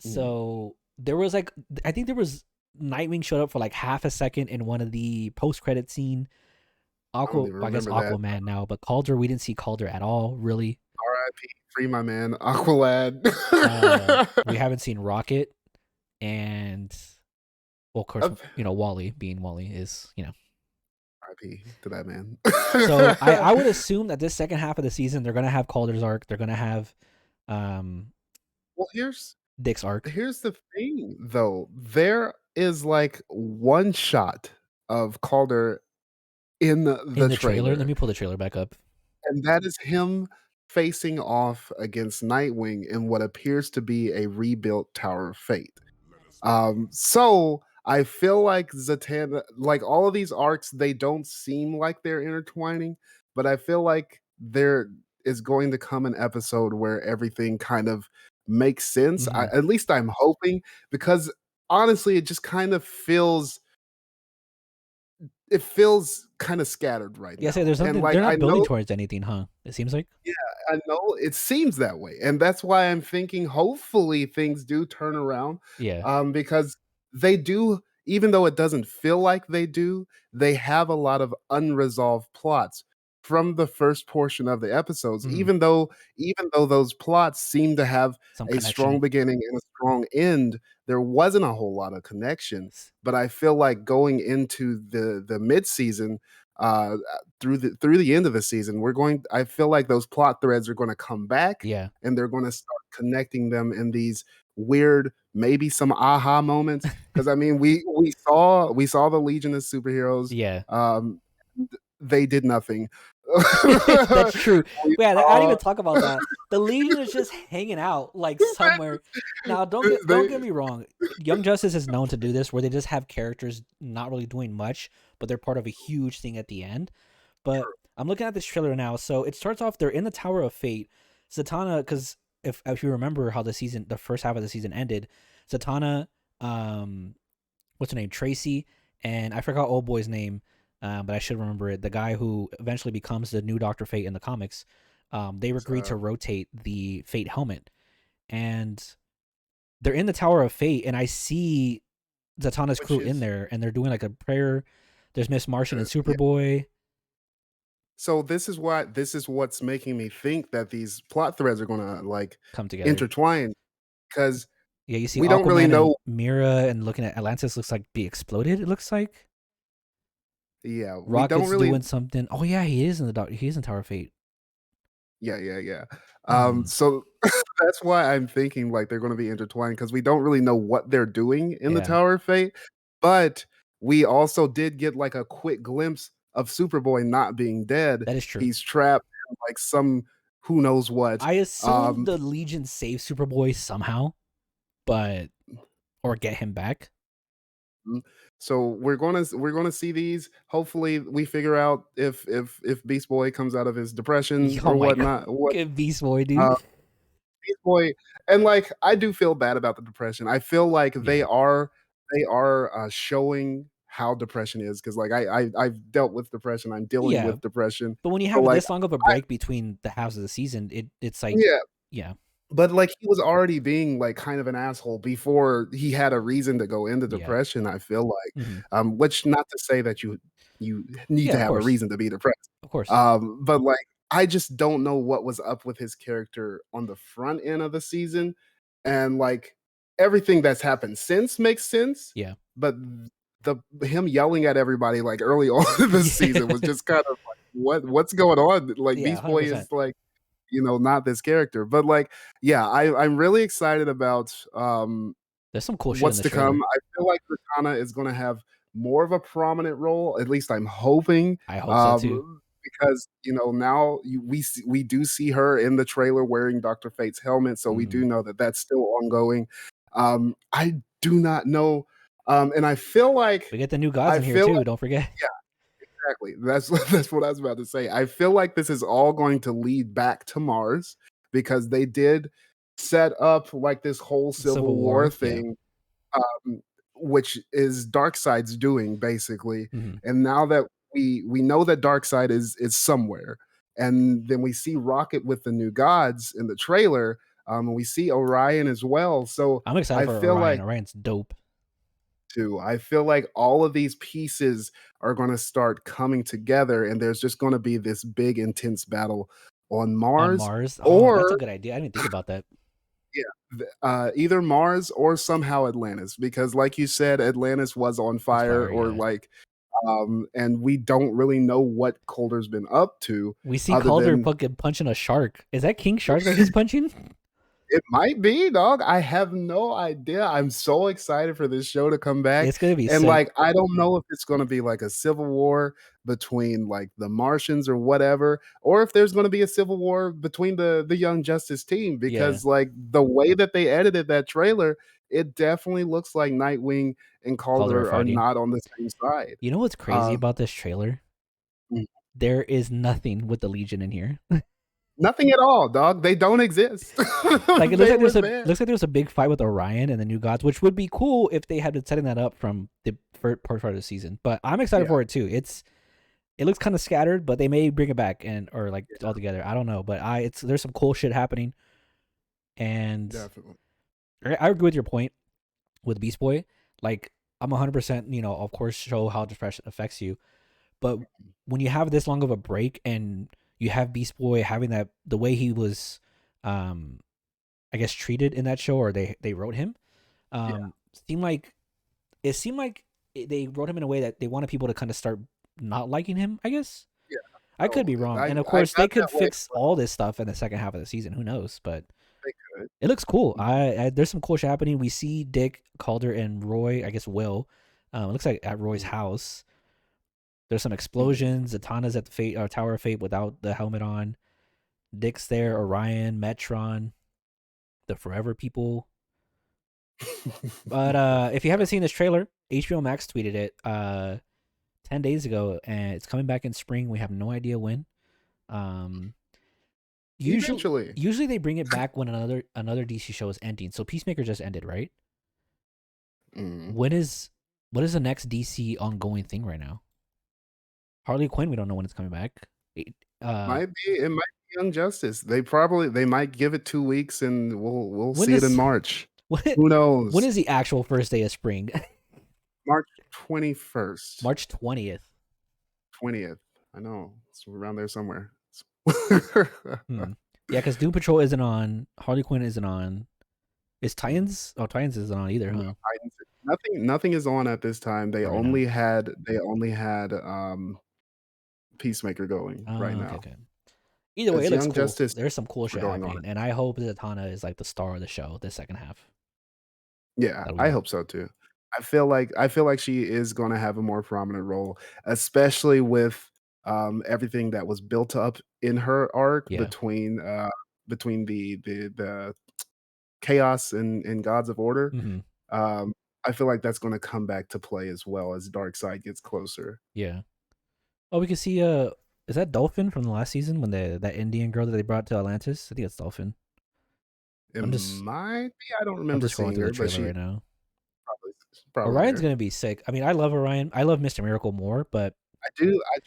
Mhm. So there was like, I think there was Nightwing showed up for like half a second in one of the post-credit scene. I don't even I guess remember that. Aquaman now, but Calder, we didn't see Calder at all, really. R.I.P. Free my man, Aqualad. We haven't seen Rocket, and well, of course, Wally being Wally is, R.I.P. to that man. So I would assume that this second half of the season they're gonna have Calder's arc. They're gonna have Well, Dick's arc. here's the thing, though. There is like one shot of Calder in In the the trailer. Let trailer, me pull the trailer back up. and that is him facing off against Nightwing in what appears to be a rebuilt Tower of Fate. So I feel like Zatanna, like all of these arcs, they don't seem like they're intertwining, but I feel like there is going to come an episode where everything kind of makes sense. Mm-hmm. At least I'm hoping, because honestly, it just kind of feels kind of scattered right Yeah, now. say there's And something like they're not I building know, towards anything, huh? It seems like. yeah, I know it seems that way. And that's why I'm thinking hopefully things do turn around. Yeah. Because they do, even though it doesn't feel like they do, they have a lot of unresolved plots from the first portion of the episodes, Mm-hmm. even though those plots seem to have Some a strong connection. beginning and a strong end, there wasn't a whole lot of connection. But I feel like going into the mid season, uh through the end of the season, I feel like those plot threads are going to come back, Yeah. and they're going to start connecting them in these weird, maybe some aha moments. Because I mean, we saw the Legion of Superheroes. Yeah. They did nothing. That's true. We Yeah, I didn't saw even talk about that. The Legion is just hanging out like somewhere. Now, don't get me wrong. Young Justice is known to do this, where they just have characters not really doing much, but they're part of a huge thing at the end. But I'm looking at this trailer now. So it starts off, they're in the Tower of Fate. Zatanna, because if you remember how the first half of the season ended, Zatanna, what's her name, Tracy, and I forgot old boy's name, but I should remember it. The guy who eventually becomes the new Doctor Fate in the comics. They agreed to rotate the Fate helmet, and they're in the Tower of Fate, and I see Zatanna's crew in there, and they're doing like a prayer. There's Miss Martian and Superboy. So this is what's making me think that these plot threads are gonna like Come together. intertwine, because yeah, you see we Aquaman don't really know. and Mira, and looking at Atlantis looks like be exploded. It looks like Yeah, we don't Rocket's really. doing something. Oh yeah, he is in He's in Tower of Fate. Yeah. So that's why I'm thinking like they're going to be intertwined, because we don't really know what they're doing in the Yeah. Tower of Fate, but we also did get like a quick glimpse of Superboy not being dead. That is true. He's trapped in like some who knows what. I assume the Legion saves Superboy somehow, or get him back. So we're gonna see these. Hopefully, we figure out if Beast Boy comes out of his depression or whatnot. Look at Beast Boy, dude. Beast Boy, and like I do feel bad about the depression. I feel like they are showing how depression is, because like I've dealt with depression. I'm dealing with depression. But when you have this long of a break between the halves of the season, it's like yeah. But like he was already being like kind of an asshole before he had a reason to go into depression. I feel like, which, not to say that you need to have a reason to be depressed, of course. But like I just don't know what was up with his character on the front end of the season, and like everything that's happened since makes sense. Yeah, but him yelling at everybody like early on in the season was just kind of like what's going on? Like Beast Boy 100%. Is like, not this character. But like, yeah, I'm really excited about there's some cool shit what's in the to trailer. come. I feel like Zatanna is going to have more of a prominent role. At least I'm hoping. I hope so too. Because now we do see her in the trailer wearing Dr. Fate's helmet, so we do know that that's still ongoing. I do not know, and I feel like we get the new gods in here too. Don't forget. Yeah. Exactly. That's what I was about to say. I feel like this is all going to lead back to Mars, because they did set up like this whole Civil War thing, which is Darkseid's doing basically. And now that we know that Darkseid is somewhere, and then we see Rocket with the new gods in the trailer, and we see Orion as well. So I'm excited for Orion. Orion's dope. to. I feel like all of these pieces are gonna start coming together, and there's just gonna be this big, intense battle on On Mars, Mars. Oh, that's a or good idea. I didn't think about that. yeah, either Mars or somehow Atlantis, because like you said, Atlantis was on It's fire, fire, or yeah. like, and we don't really know what Calder's been up to, We see other Calder than punching a shark. Is that King Shark that he's punching? it might be, dog. I have no idea. I'm so excited for this show to come back. It's gonna be And sick. like, I don't know if it's gonna be like a civil war between like the Martians or whatever, or if there's gonna be a civil war between the Young Justice team, Yeah, because like the way that they edited that trailer, it definitely looks like Nightwing and Calder are Calder are fighting. not on the same side. You know what's crazy Uh, about this trailer? mm, There is nothing with the Legion in here. Nothing at all, dog. They don't exist. Like it looks They like were there's a there. looks like there's a big fight with Orion and the New Gods, which would be cool if they had been setting that up from the first part of the season. But I'm excited Yeah, for it too. It looks kind of scattered, but they may bring it back and or like yeah, all together. I don't know, but there's some cool shit happening, and definitely. I agree with your point with Beast Boy. Like I'm 100%, of course, show how depression affects you, but when you have this long of a break and you have Beast Boy having that the way he was, um, I guess treated in that show, or they wrote him, Yeah, um, seemed like it seemed like they wrote him in a way that they wanted people to kind of start not liking him. I guess yeah, I could be totally. wrong, and of I course they got that could way, fix all this stuff in the second half of the season. Who knows? But they could. it looks cool. Mhm. There's some cool shit happening. We see Dick, Calder, and Roy. I guess Will. It looks like at Roy's Mhm. house. There's some Mhm. explosions. Zatanna's at the Tower of Fate without the helmet on. Dick's there. Orion, Metron, the Forever People. But if you haven't seen this trailer, HBO Max tweeted it 10 days ago, and it's coming back in spring. We have no idea when. Um, usually Eventually. usually they bring it back when another DC show is ending. So Peacemaker just ended, right? Mhm. When is what is the next DC ongoing thing right now? Harley Quinn, we don't know when it's coming back. Uh, It might be Young Justice. They might give it 2 weeks and we'll when see it in is March. when Who when knows? is the actual first day of spring? March 21st, March 20th. 20th. I know. It's around there somewhere. Hmm. Yeah, because Doom Patrol isn't on. Harley Quinn isn't on. Is Titans? Oh, Titans isn't on either, No, huh? Titans nothing is on at this time. Right now. They only had, Peacemaker going right Oh, okay, now. okay. Either way, Because it looks Young cool. Justice There's some cool were shit going on. happening, and I hope Zatanna is like the star of the show this second half. Yeah, That'll be I dope. hope so too. I feel like she is gonna have a more prominent role, especially with, everything that was built up in her arc Yeah. between the Chaos and Gods of Order. Hmm. Um, I feel like that's gonna come back to play as well as Darkseid gets closer. Yeah. Oh, we can see. Is that Dolphin from the last season when that Indian girl that they brought to Atlantis? I think it's Dolphin. It I'm just might be, I don't I'm remember just scrolling seeing through the her, but trailer she right now. probably Orion's there. gonna be sick. I mean, I love Orion. I love Mr. Miracle more, but I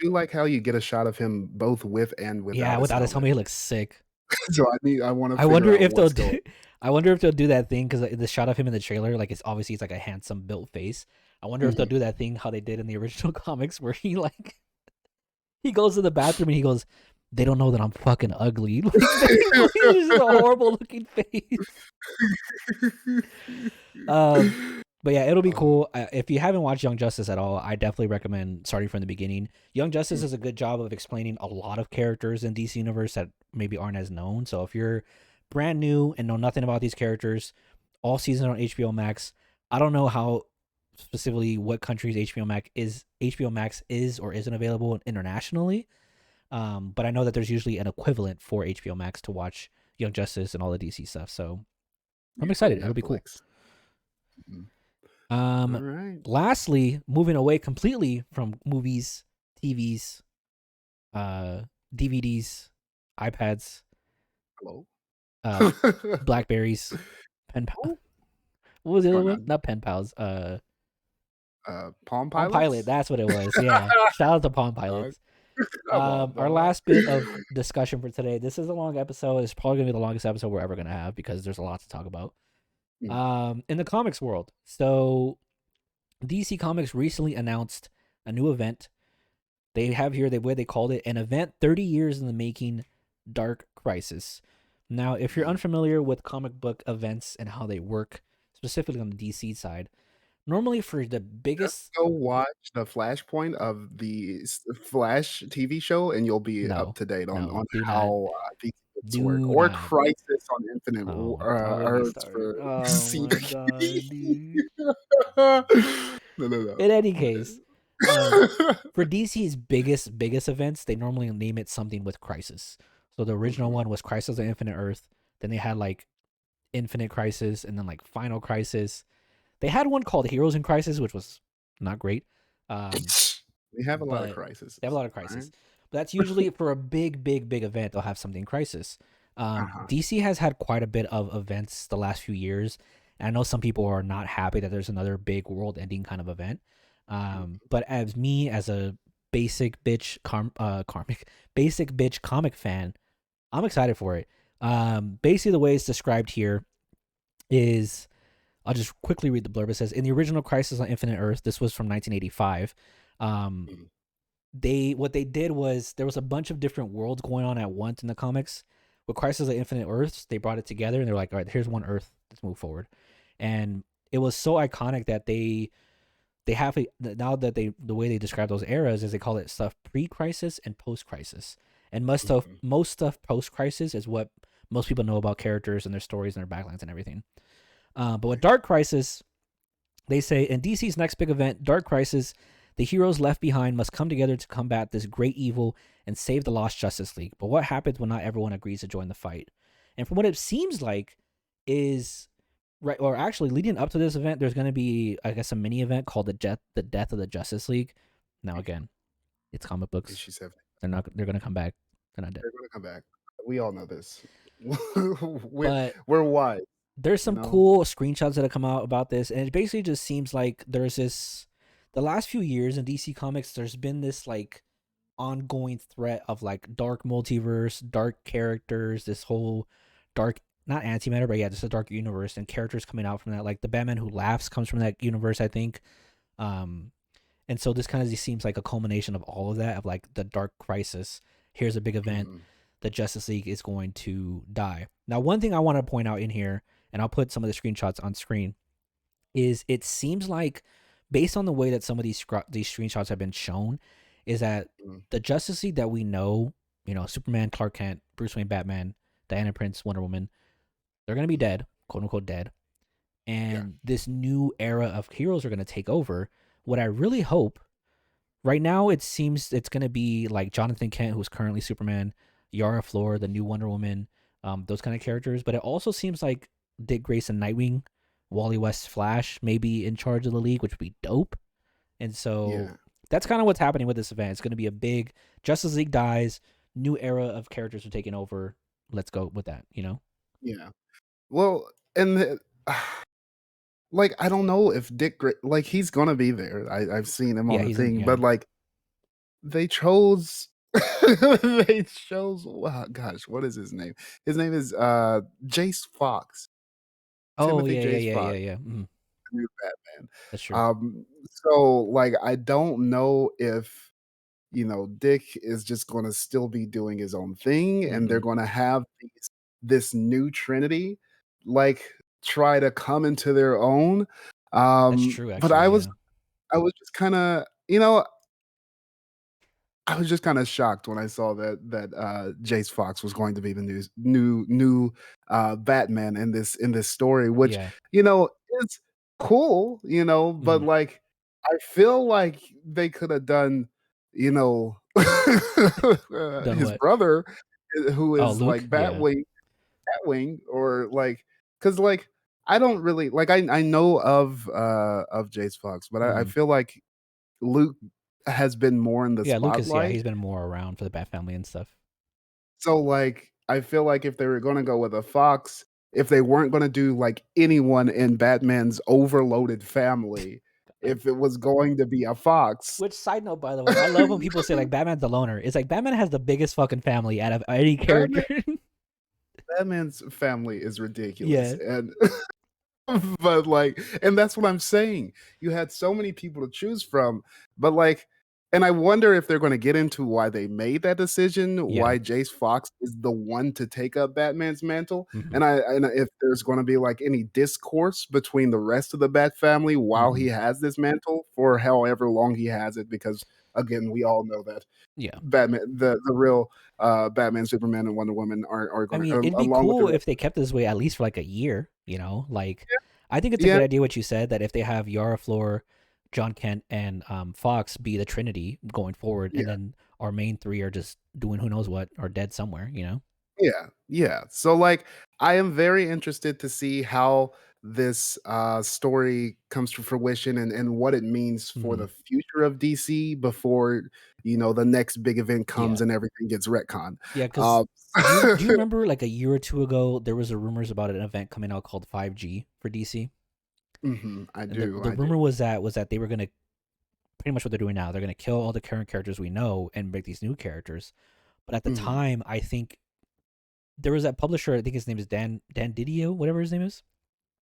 do like how you get a shot of him both with and yeah, without his without his helmet. helmet, he looks sick. So I wanna I figure wonder out if they'll what's going. do. I wonder if they'll do that thing because the shot of him in the trailer, like it's like a handsome built face. I wonder if they'll Mhm. do that thing how they did in the original comics where he like he goes to the bathroom and he goes, "They don't know that I'm fucking ugly." Like basically, it's just a horrible looking face. But yeah, it'll be Oh, cool. If you haven't watched Young Justice at all, I definitely recommend starting from the beginning. Young Justice mm, does a good job of explaining a lot of characters in DC Universe that maybe aren't as known. So if you're brand new and know nothing about these characters, all season on HBO Max. I don't know how specifically what countries HBO Max is or isn't available internationally. But I know that there's usually an equivalent for HBO Max to watch Young Justice and all the DC stuff. So I'm usually excited. It'll be cool. Netflix. Mhm. Um, Alright. lastly, moving away completely from movies, TVs, uh, DVDs, iPads, Hello? uh, Blackberries, pen pal. Oh, What was what's the other going one? on? Not pen pals. Palm Palm Pilot. Pilots? That's what it was. Yeah. Shout out to Palm Dog, Pilots. come on, Our dog. last bit of discussion for today. This is a long episode. It's probably gonna be the longest episode we're ever gonna have because there's a lot to talk about. Mm, In the comics world. So DC Comics recently announced a new event. They have here the way they called it, an event 30 years in the making, Dark Crisis. Now, if you're unfamiliar with comic book events and how they work, specifically on the DC side, normally for the Just biggest go watch the flashpoint of the Flash TV show, and you'll be up no, to date on no, do not, how these books work, do or not. Crisis on Infinite Oh, don't get me Earths started. for Oh my god, CW. dude. No. In any case, for DC's biggest events, they normally name it something with Crisis. So the original Mhm. one was Crisis on Infinite Earth. Then they had like Infinite Crisis, and then like Final Crisis. They had one called Heroes in Crisis, which was not great. Um, We have a lot of but crises, they have a lot of alright? Crisis. But that's usually for a big event. They'll have something Crisis. Uh-huh. DC has had quite a bit of events the last few years. And I know some people are not happy that there's another big world-ending kind of event. But as me, as a basic bitch basic bitch comic fan, I'm excited for it. Basically, the way it's described here is, I'll just quickly read the blurb. It says, in the original Crisis on Infinite Earth, this was from 1985. Um, Mhm. what they did was there was a bunch of different worlds going on at once in the comics. With Crisis on Infinite Earths, they brought it together and they're like, all right, here's one Earth. Let's move forward. And it was so iconic that they have now that the way they describe those eras is they call it stuff pre-crisis and post-crisis. And Mhm. most stuff post-crisis is what most people know about characters and their stories and their backlines and everything. But with Right. Dark Crisis, they say in DC's next big event, Dark Crisis, the heroes left behind must come together to combat this great evil and save the lost Justice League. But what happens when not everyone agrees to join the fight? And from what it seems like is right, or actually leading up to this event, there's going to be, I guess, a mini event called the Death of the Justice League. Now again, it's comic books. Issue 7. They're going to come back. They're not dead. They're gonna come back. We all know this. We're But we're wise, there's you some know? cool screenshots that have come out about this, and it basically just seems like there's this, the last few years in DC Comics, there's been this like ongoing threat of like dark multiverse, dark characters, this whole dark, not antimatter, but yeah, just a dark universe and characters coming out from that. Like the Batman Who Laughs comes from that universe, I think. Um, and so this kind of seems like a culmination of all of that, of like the Dark Crisis. Here's a big event. Mhm. The Justice League is going to die. Now, one thing I want to point out in here, and I'll put some of the screenshots on screen, is it seems like, based on the way that some of these screenshots have been shown, is that Mhm. the Justice League that we know, Superman, Clark Kent, Bruce Wayne, Batman, Diana Prince, Wonder Woman, they're gonna be dead, quote unquote dead, Yeah. and this new era of heroes are gonna take over. What I really hope, right now, it seems it's gonna be like Jonathan Kent, who's currently Superman, Yara Flor, the new Wonder Woman, those kind of characters. But it also seems like Dick Grayson, Nightwing, Wally West, Flash, maybe in charge of the league, which would be dope. And so Yeah. that's kind of what's happening with this event. It's going to be a big Justice League dies, new era of characters are taking over. Let's go with that, Yeah. Well, and like, I don't know if like, he's gonna be there. I've seen him Yeah, on the he's in. thing, Yeah, but, like, they chose they chose wow, gosh, what is his name? His name is, Jace Fox. oh Timothy yeah, yeah, Jace yeah, yeah, Fox, yeah. the new Batman. That's true. So, like, I don't know if, Dick is just gonna still be doing his own thing, and they're Mm-mm. gonna have this new trinity, like, try to come into their own. That's true. But Actually, yeah, I was just kinda, I was just kinda shocked when I saw that Jace Fox was going to be the new Batman in this story, which, yeah. is cool, but, Mm. like, I feel like they coulda done, you know, Done his what? brother, who Oh, is Luke. like Yeah. Batwing, or like, because like, I don't really like, I know of Jace Fox, but I Mm. feel like Luke has been more in the Yeah, Lucas. Yeah, spotlight. he's been more around for the Bat Family and stuff. So, like, I feel like if they were gonna go with a Fox, if they weren't gonna do, like, anyone in Batman's overloaded family, if it was going to be a Fox. Which, side note, by the way, I love when people say like Batman's the loner. It's like Batman has the biggest fucking family out of any Batman character. Batman's family is ridiculous, Yeah. and But like, and that's what I'm saying. You had so many people to choose from, but like, and I wonder if they're going to get into why they made that decision, Yeah. why Jace Fox is the one to take up Batman's mantle, Hmm. and if there's going to be like any discourse between the rest of the Bat family while he Hmm. has this mantle for however long he has it, because again, we all know that Yeah. Batman, the real Batman, Superman, and Wonder Woman are I going mean, to, it'd be along with the cool rest. if they kept this way at least for like a year, you know? Like, I think it's a Yeah, good idea what you said that if they have Yara Flor, John Kent, and Fox be the Trinity going forward, yeah. and then our main three are just doing who knows what or dead somewhere, you know? Yeah, yeah. So like I am very interested to see how this story comes to fruition and what it means for Hmm. the future of DC before the next big event comes Yeah. and everything gets retconned. Yeah, because Um, do you remember like a year or two ago there was a rumors about an event coming out called 5G for DC, I and the do, the I do. rumor was that they were gonna pretty much what they're doing now. They're gonna kill all the current characters we know and make these new characters. But at the Mhm, time, I think there was that publisher. I think his name is Dan Didio, whatever his name is.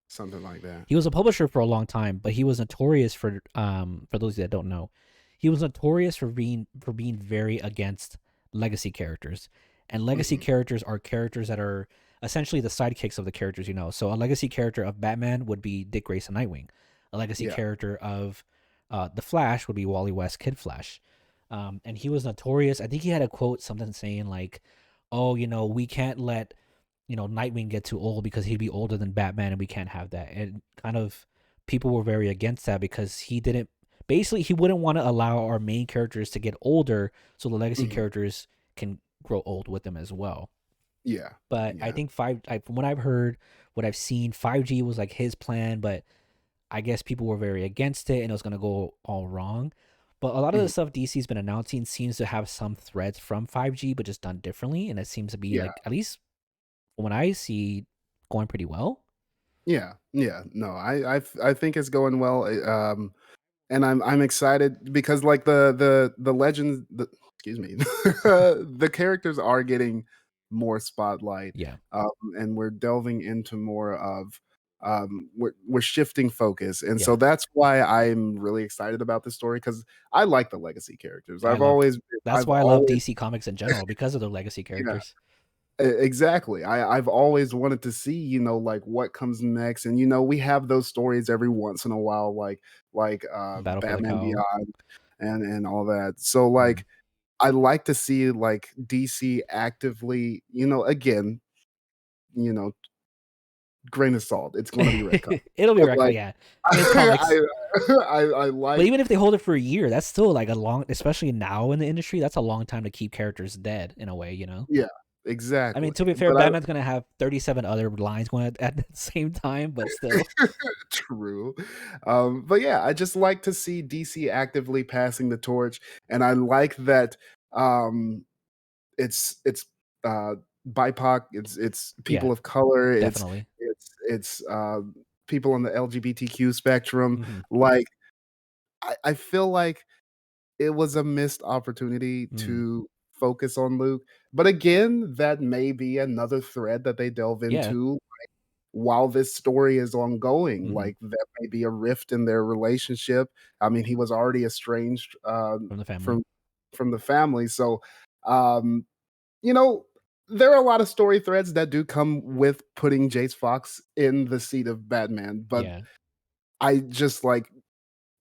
something like that. He was a publisher for a long time, but he was notorious for those that don't know, he was notorious for being very against legacy characters. And legacy Mhm, characters are characters that are essentially the sidekicks of the characters you know. So a legacy character of Batman would be Dick Grayson Nightwing. A legacy yeah. character of the Flash would be Wally West Kid Flash. And he was notorious. I think he had a quote something saying like, "Oh, we can't let Nightwing get too old because he'd be older than Batman, and we can't have that." And kind of people were very against that because he wouldn't want to allow our main characters to get older so the legacy Mhm, characters can grow old with them as well. yeah. But I Yeah. think from what I've heard, what I've seen, 5G was like his plan, but I guess people were very against it and it was gonna go all wrong. But a lot of the Mhm, stuff DC's been announcing seems to have some threads from 5G, but just done differently, and it seems to be yeah. like at least from what I see going pretty well. Yeah. Yeah. No, I think it's going well. And I'm excited because like the legends, excuse me, the characters are getting more spotlight, Yeah, um, and we're delving into more of we're shifting focus, and so yeah. that's why I'm really excited about this story because I like the legacy characters. I love. That's I've why I love always DC Comics in general because of the legacy yeah. characters. Exactly. I've always wanted to see, like what comes next. And we have those stories every once in a while, like Battle for the Batman Cowl. Beyond and all that. So Mhm. like I like to see like DC actively, again, you know, grain of salt. It's gonna be retcon. It'll be But retcon, like yeah. I mean, it's comics, I but like even if they hold it for a year, that's still like a long, especially now in the industry, that's a long time to keep characters dead in a way, you know. yeah, I mean, exactly. to be fair, But I Batman's gonna have 37 other lines going at the same time, but still, True. But yeah, I just like to see DC actively passing the torch, and I like that um, it's uh, BIPOC, it's yeah, people of color, definitely. it's people on the LGBTQ spectrum. Hmm. Like, I feel like it was a missed opportunity Mm. to focus on Luke, but again, that may be another thread that they delve Yeah. into while this story is ongoing. Hmm. Like that may be a rift in their relationship. I mean, he was already estranged From the family. from the family, so um, you know, there are a lot of story threads that do come with putting Jace Fox in the seat of Batman, but Yeah. I just like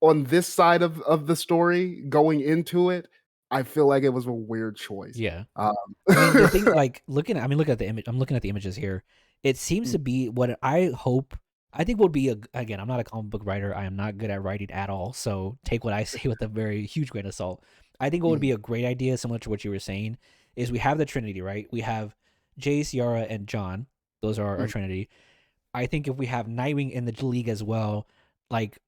on this side of the story going into it, I feel like it was a weird choice. Yeah. Um, I mean, the thing, like, look at the image. I'm looking at the images here. It seems mm, to be what I hope. I think would be again. I'm not a comic book writer. I am not good at writing at all. So take what I say with a very huge grain of salt. I think what would mm, be a great idea, similar to what you were saying, is we have the Trinity, right? We have Jace, Yara, and John. Those are our mm, Trinity. I think if we have Nightwing in the league as well, like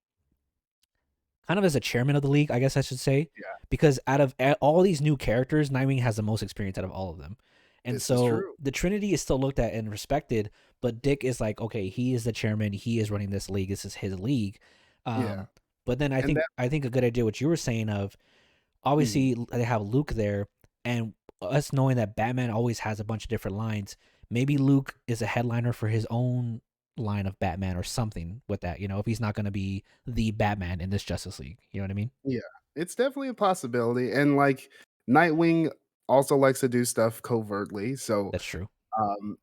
kind of as a chairman of the league, I guess I should say, yeah, because out of all these new characters, Nightwing has the most experience out of all of them. And this is so true. the Trinity is still looked at and respected, but Dick is like, okay, he is the chairman, he is running this league, this is his league. Yeah, Um, but then I and think that I think a good idea what you were saying of mm, obviously they have Luke there, and us knowing that Batman always has a bunch of different lines. Maybe Luke is a headliner for his own line of Batman or something with that. If he's not going to be the Batman in this Justice League, you know what I mean? Yeah, it's definitely a possibility, and like Nightwing also likes to do stuff covertly, so That's true.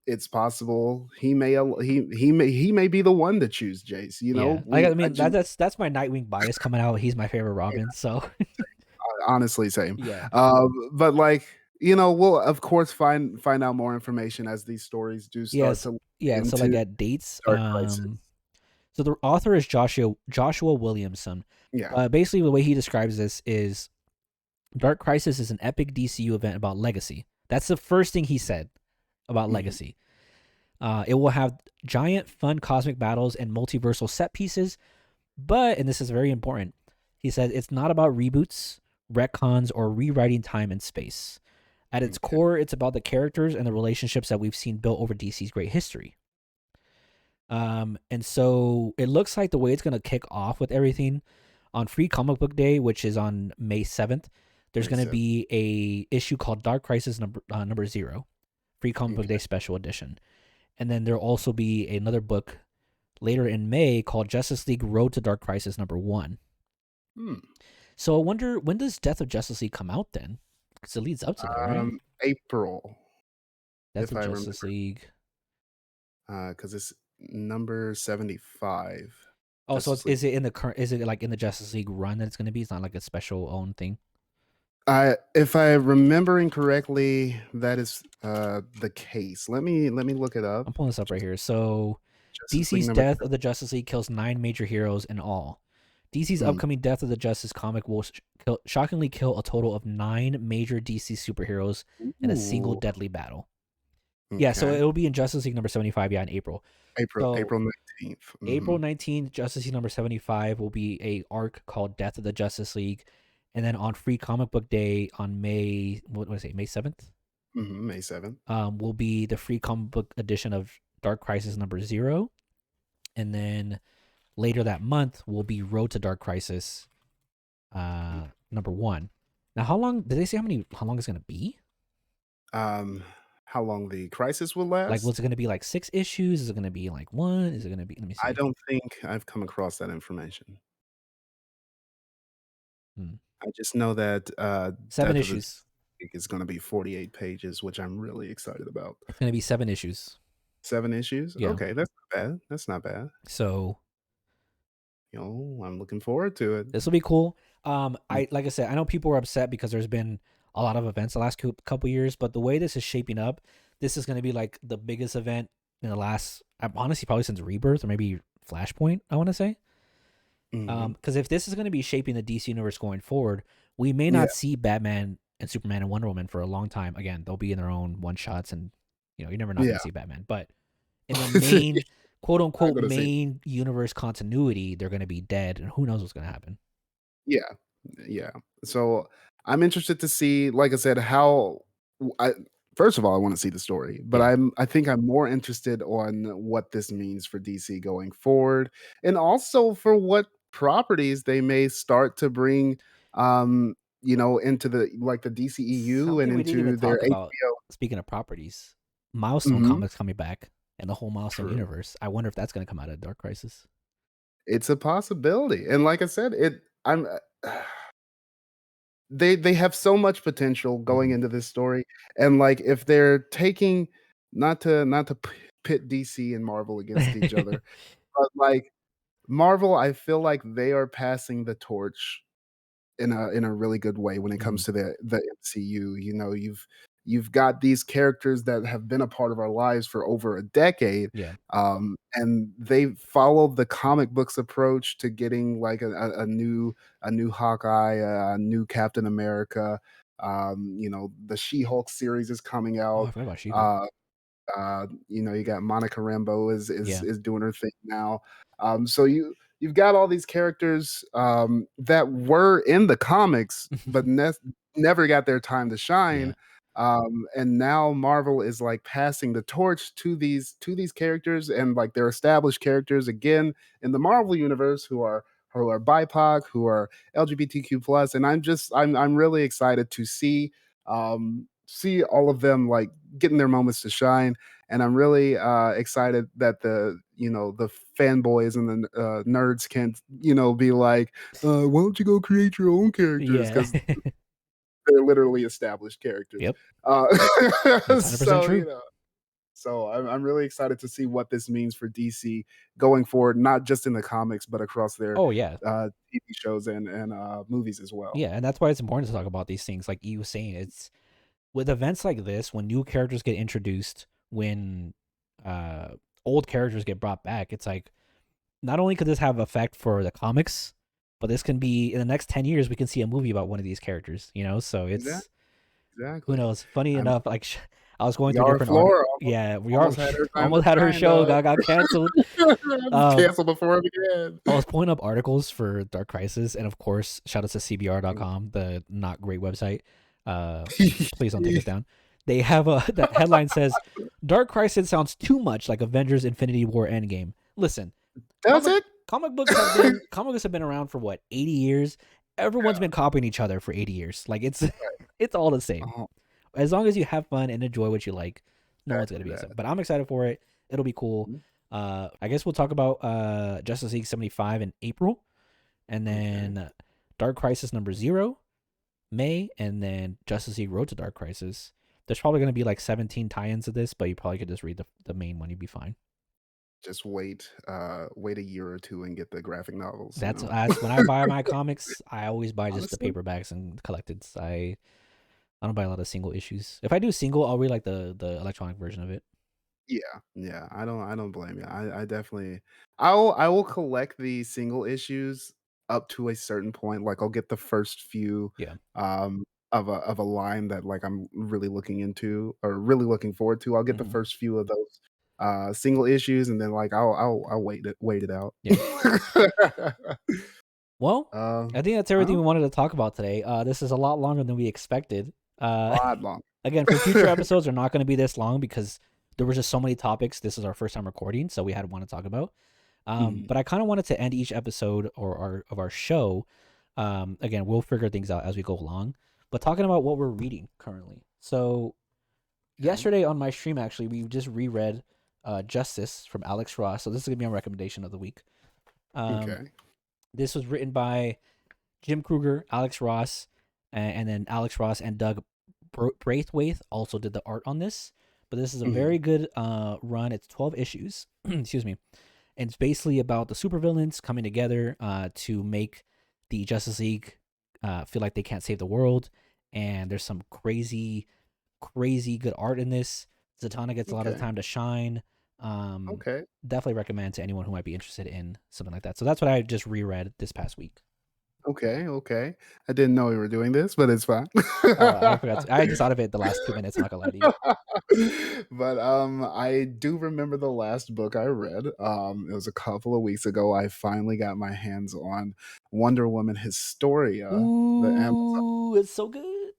it's possible he may be the one to choose Jace. Yeah, I mean that's my Nightwing bias coming out. He's my favorite Robin, so honestly same. yeah, But like we'll of course find out more information as these stories do start yes, to lead yeah. So like into at dates, Dark Crisis. so the author is Joshua Williamson. Yeah. Basically, the way he describes this is Dark Crisis is an epic DCU event about legacy. That's the first thing he said about Mhm. legacy. It will have giant, fun cosmic battles and multiversal set pieces, but, and this is very important, he said it's not about reboots, retcons, or rewriting time and space. At its Okay. core, it's about the characters and the relationships that we've seen built over DC's great history. And so it looks like the way it's going to kick off with everything on Free Comic Book Day, which is on May 7th, there's May going to 7th. be a issue called Dark Crisis number 0, Free Comic Book Okay. Day special edition. And then there'll also be another book later in May called Justice League Road to Dark Crisis number 1. Hmm. So I wonder, when does Death of Justice League come out then? Because it leads up to that, right? April, Death if of I Justice remember, League. because it's number 75. Oh, so Justice League. is it in the current? Is it like in the Justice League run that it's going to be? It's not like a special own thing. If I'm remembering correctly, that is the case. Let me look it up. I'm pulling this up right here. So, Justice League DC's number. Death of the Justice League kills 9 major heroes in all. DC's upcoming Death of the Justice comic will shockingly kill a total of 9 major DC superheroes in a single Ooh, deadly battle. Yeah, so okay. it'll be in Justice League number 75, in April. So April 19th. April 19th, Justice League number 75 will be a arc called Death of the Justice League. And then on Free Comic Book Day on May 7th? May 7th. Will be the Free Comic Book edition of Dark Crisis number 0. And then later that month will be Road to Dark Crisis number 1. Now, how long did they say how long it's going to be? How long the crisis will Like, was last? it going to be like 6 issues? Is it going to be like 1? Is it going to be, let me I see. don't think I've come across that information. Hmm. I just know that 7 Death of the issues. League is going to be 48 pages, which I'm really excited about. It's going to be 7 issues. 7 issues? Yeah. Okay, that's not bad. That's not bad. So I'm looking forward to it. this will be cool. Like I said, I know people were upset because there's been a lot of events the last couple years, but the way this is shaping up, this is going to be like the biggest event in the last, honestly, probably since Rebirth or maybe Flashpoint, I want to say. Because if this is going to be shaping the DC universe going forward, we may Yeah. not see Batman and Superman and Wonder Woman for a long time. Again, they'll be in their own one shots, and you're never not going Yeah. to see Batman. But in the main, quote unquote, gonna say- main universe continuity, they're going to be dead, and who knows what's going to happen. Yeah. Yeah. So I'm interested to see, like I said, how first of all, I want to see the story, but Yeah. I think I'm more interested on what this means for DC going forward, and also for what properties they may start to bring into the DCEU and Something we didn't even into their talk about. HBO. Speaking of properties, Milestone Mhm. Comics coming back and the whole Milestone True. universe. I wonder if that's going to come out of Dark Crisis. It's a possibility. And like I said, I'm they have so much potential going Mhm. into this story, and like if they're taking, not to pit DC and Marvel against each other, but like Marvel, I feel like they are passing the torch in a really good way when it Mhm. comes to the MCU. You've got these characters that have been a part of our lives for over a decade, Yeah. and they followed the comic books approach to getting like a new Hawkeye, a new Captain America. The She-Hulk series is coming Oh, I out. forgot about She-Hulk. Uh, you got Monica Rambeau is Yeah. is doing her thing now. So you've got all these characters that were in the comics, but never got their time to shine. Yeah. And now Marvel is like passing the torch to these characters, and like they're established characters again in the Marvel universe who are BIPOC, who are LGBTQ plus, and I'm really excited to see all of them like getting their moments to shine. And I'm really excited that the fanboys and the nerds can't, be like, why don't you go create your own characters? Yeah. Because they're literally established characters. Yep. Uh, That's 100% so, true. so I'm really excited to see what this means for DC going forward, not just in the comics, but across their Oh yeah. TV shows and movies as well. Yeah, and that's why it's important to talk about these things. Like you were saying, it's with events like this, when new characters get introduced, when old characters get brought back, it's like not only could this have effect for the comics, but this can be in the next 10 years we can see a movie about one of these characters, so it's who Exactly. knows. Funny I'm enough, like I was going through Yara different Flora yeah, we are almost had her time to almost had her shine, show dog. got canceled. Canceled before it began. I was pulling up articles for Dark Crisis, and of course, shout out to CBR.com, the not great website. Please don't take us down. They have the headline says, "Dark Crisis sounds too much like Avengers: Infinity War Endgame." Listen, Does it? comic books have been around for what, 80 years. Everyone's been copying each other for 80 years. Like it's all the same. As long as you have fun and enjoy what you like, no one's gonna be upset. But I'm excited for it. It'll be cool. I guess we'll talk about Justice League 75 in April, and then Dark Crisis number 0, May, and then Justice League Road to Dark Crisis. There's probably going to be like 17 tie-ins of this, but you probably could just read the main one. You'd be fine. Just wait a year or two and get the graphic novels. That's when I buy my comics. I always buy just the paperbacks and collecteds. I don't buy a lot of single issues. If I do single, I'll read like the electronic version of it. Yeah. I don't blame you. I definitely I will collect the single issues up to a certain point. Like I'll get the first few of a line that like I'm really looking into or really looking forward to. I'll get the first few of those single issues, and then like I'll wait it out. Yeah. Well, I think that's everything we wanted to talk about today. This is a lot longer than we expected. A lot long. Again, for future episodes, they're not going to be this long because there was just so many topics. This is our first time recording, so we had one to talk about. But I kind of wanted to end each episode of our show. Again, we'll figure things out as we go along. But talking about what we're reading currently. So yesterday on my stream, actually, we just reread Justice from Alex Ross. So this is going to be our recommendation of the week. This was written by Jim Kruger, Alex Ross, and then Alex Ross and Doug Braithwaite also did the art on this. But this is a very good run. It's 12 issues. Excuse me. And it's basically about the supervillains coming together to make the Justice League feel like they can't save the world. And there's some crazy good art in this. Zatanna gets a lot of the time to shine. Definitely recommend to anyone who might be interested in something like that. So that's what I just reread this past week. Okay. I didn't know we were doing this, but it's fine. I forgot. I just thought of it the last 2 minutes. I'm not gonna lie to you. But I do remember the last book I read. It was a couple of weeks ago. I finally got my hands on Wonder Woman Historia. Ooh, the Amazon. It's so good,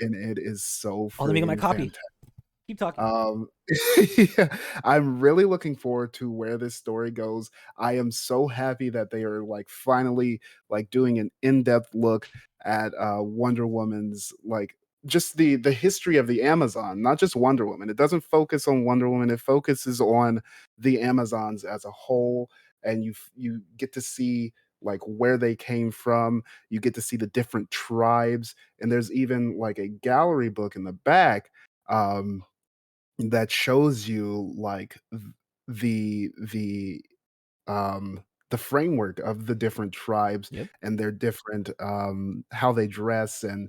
and it is so. Let me get my copy. Fantastic. Keep talking. Yeah, I'm really looking forward to where this story goes. I am so happy that they are like finally like doing an in-depth look at Wonder Woman's like just the history of the Amazon, not just Wonder Woman. It doesn't focus on Wonder Woman. It focuses on the Amazons as a whole, and you get to see like where they came from. You get to see the different tribes, and there's even like a gallery book in the back that shows you like the framework of the different tribes and their different how they dress and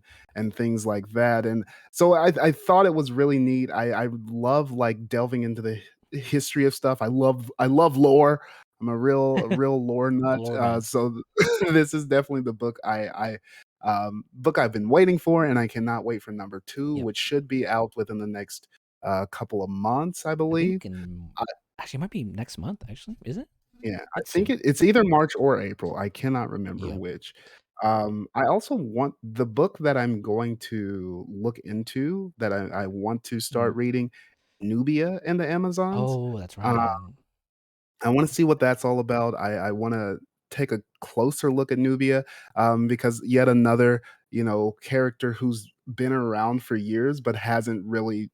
things like that. And so I thought it was really neat. I love like delving into the history of stuff. I love lore. I'm a real lore nut. So this is definitely the book book I've been waiting for, and I cannot wait for number 2, which should be out within the next couple of months, I believe. Actually, it might be next month. Actually, is it? Yeah, I think it's either March or April. I cannot remember which. I also want the book that I'm going to look into that I want to start reading, Nubia and the Amazons. Oh, that's right. I want to see what that's all about. I want to take a closer look at Nubia because yet another, character who's been around for years but hasn't really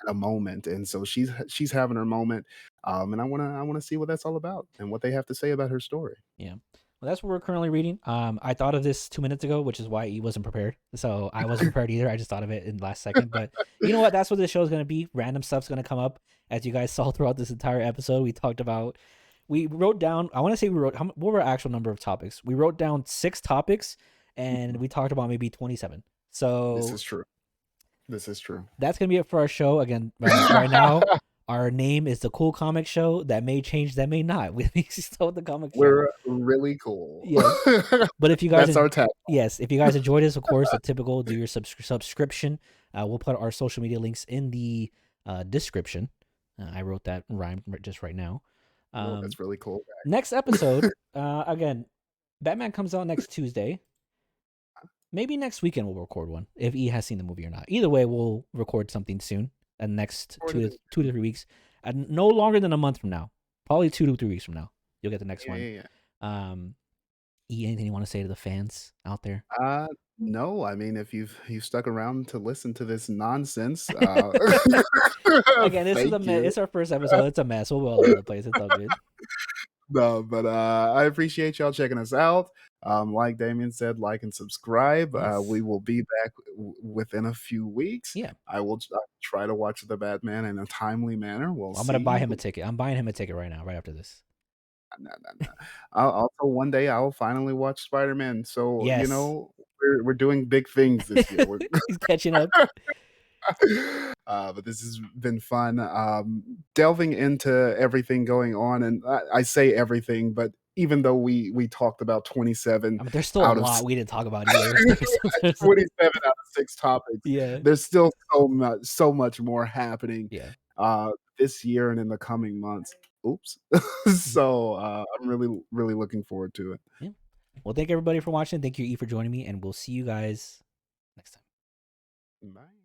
a moment, and so she's having her moment, and I wanna see what that's all about and what they have to say about her story. Yeah. Well, that's what we're currently reading. I thought of this 2 minutes ago, which is why he wasn't prepared. So I wasn't prepared either. I just thought of it in the last second. But you know what? That's what this show is going to be. Random stuff's going to come up. As you guys saw throughout this entire episode, we wrote down, I want to say what were our actual number of topics? We wrote down 6 topics and we talked about maybe 27. So This is true. That's going to be it for our show. Again, right now, our name is The Cool Comic Show. That may change, that may not. We still with The Comic Show. We're really cool. Yeah. But if you guys... That's our tag. Yes, if you guys enjoyed this, of course, the typical, do your subscription. We'll put our social media links in the description. I wrote that rhyme just right now. That's really cool. Next episode, again, Batman comes out next Tuesday. Maybe next weekend we'll record one, if E has seen the movie or not. Either way, we'll record something soon. And next 2 to 3 weeks, no longer than a month from now, probably 2 to 3 weeks from now, you'll get the next one. Yeah. E, anything you want to say to the fans out there? No, I mean, if you've stuck around to listen to this nonsense, again, this is it's our first episode. It's a mess. We'll be all over the place. It's all good. No, but I appreciate y'all checking us out. Like Damien said, like and subscribe. Yes. We will be back within a few weeks. Yeah. I will try to watch the Batman in a timely manner. I'm going to buy him a ticket. I'm buying him a ticket right now, right after this. No. Also, one day I will finally watch Spider-Man. So, yes. You know, we're doing big things this year. He's catching up. But this has been fun. Delving into everything going on, and I say everything, but even though we talked about 27, I mean, there's still a lot we didn't talk about either. 27 out of 6 topics. Yeah, there's still so much more happening. Yeah. This year and in the coming months. Oops. So I'm really looking forward to it. Yeah. Well, thank everybody for watching. Thank you, E, for joining me, and we'll see you guys next time. Bye.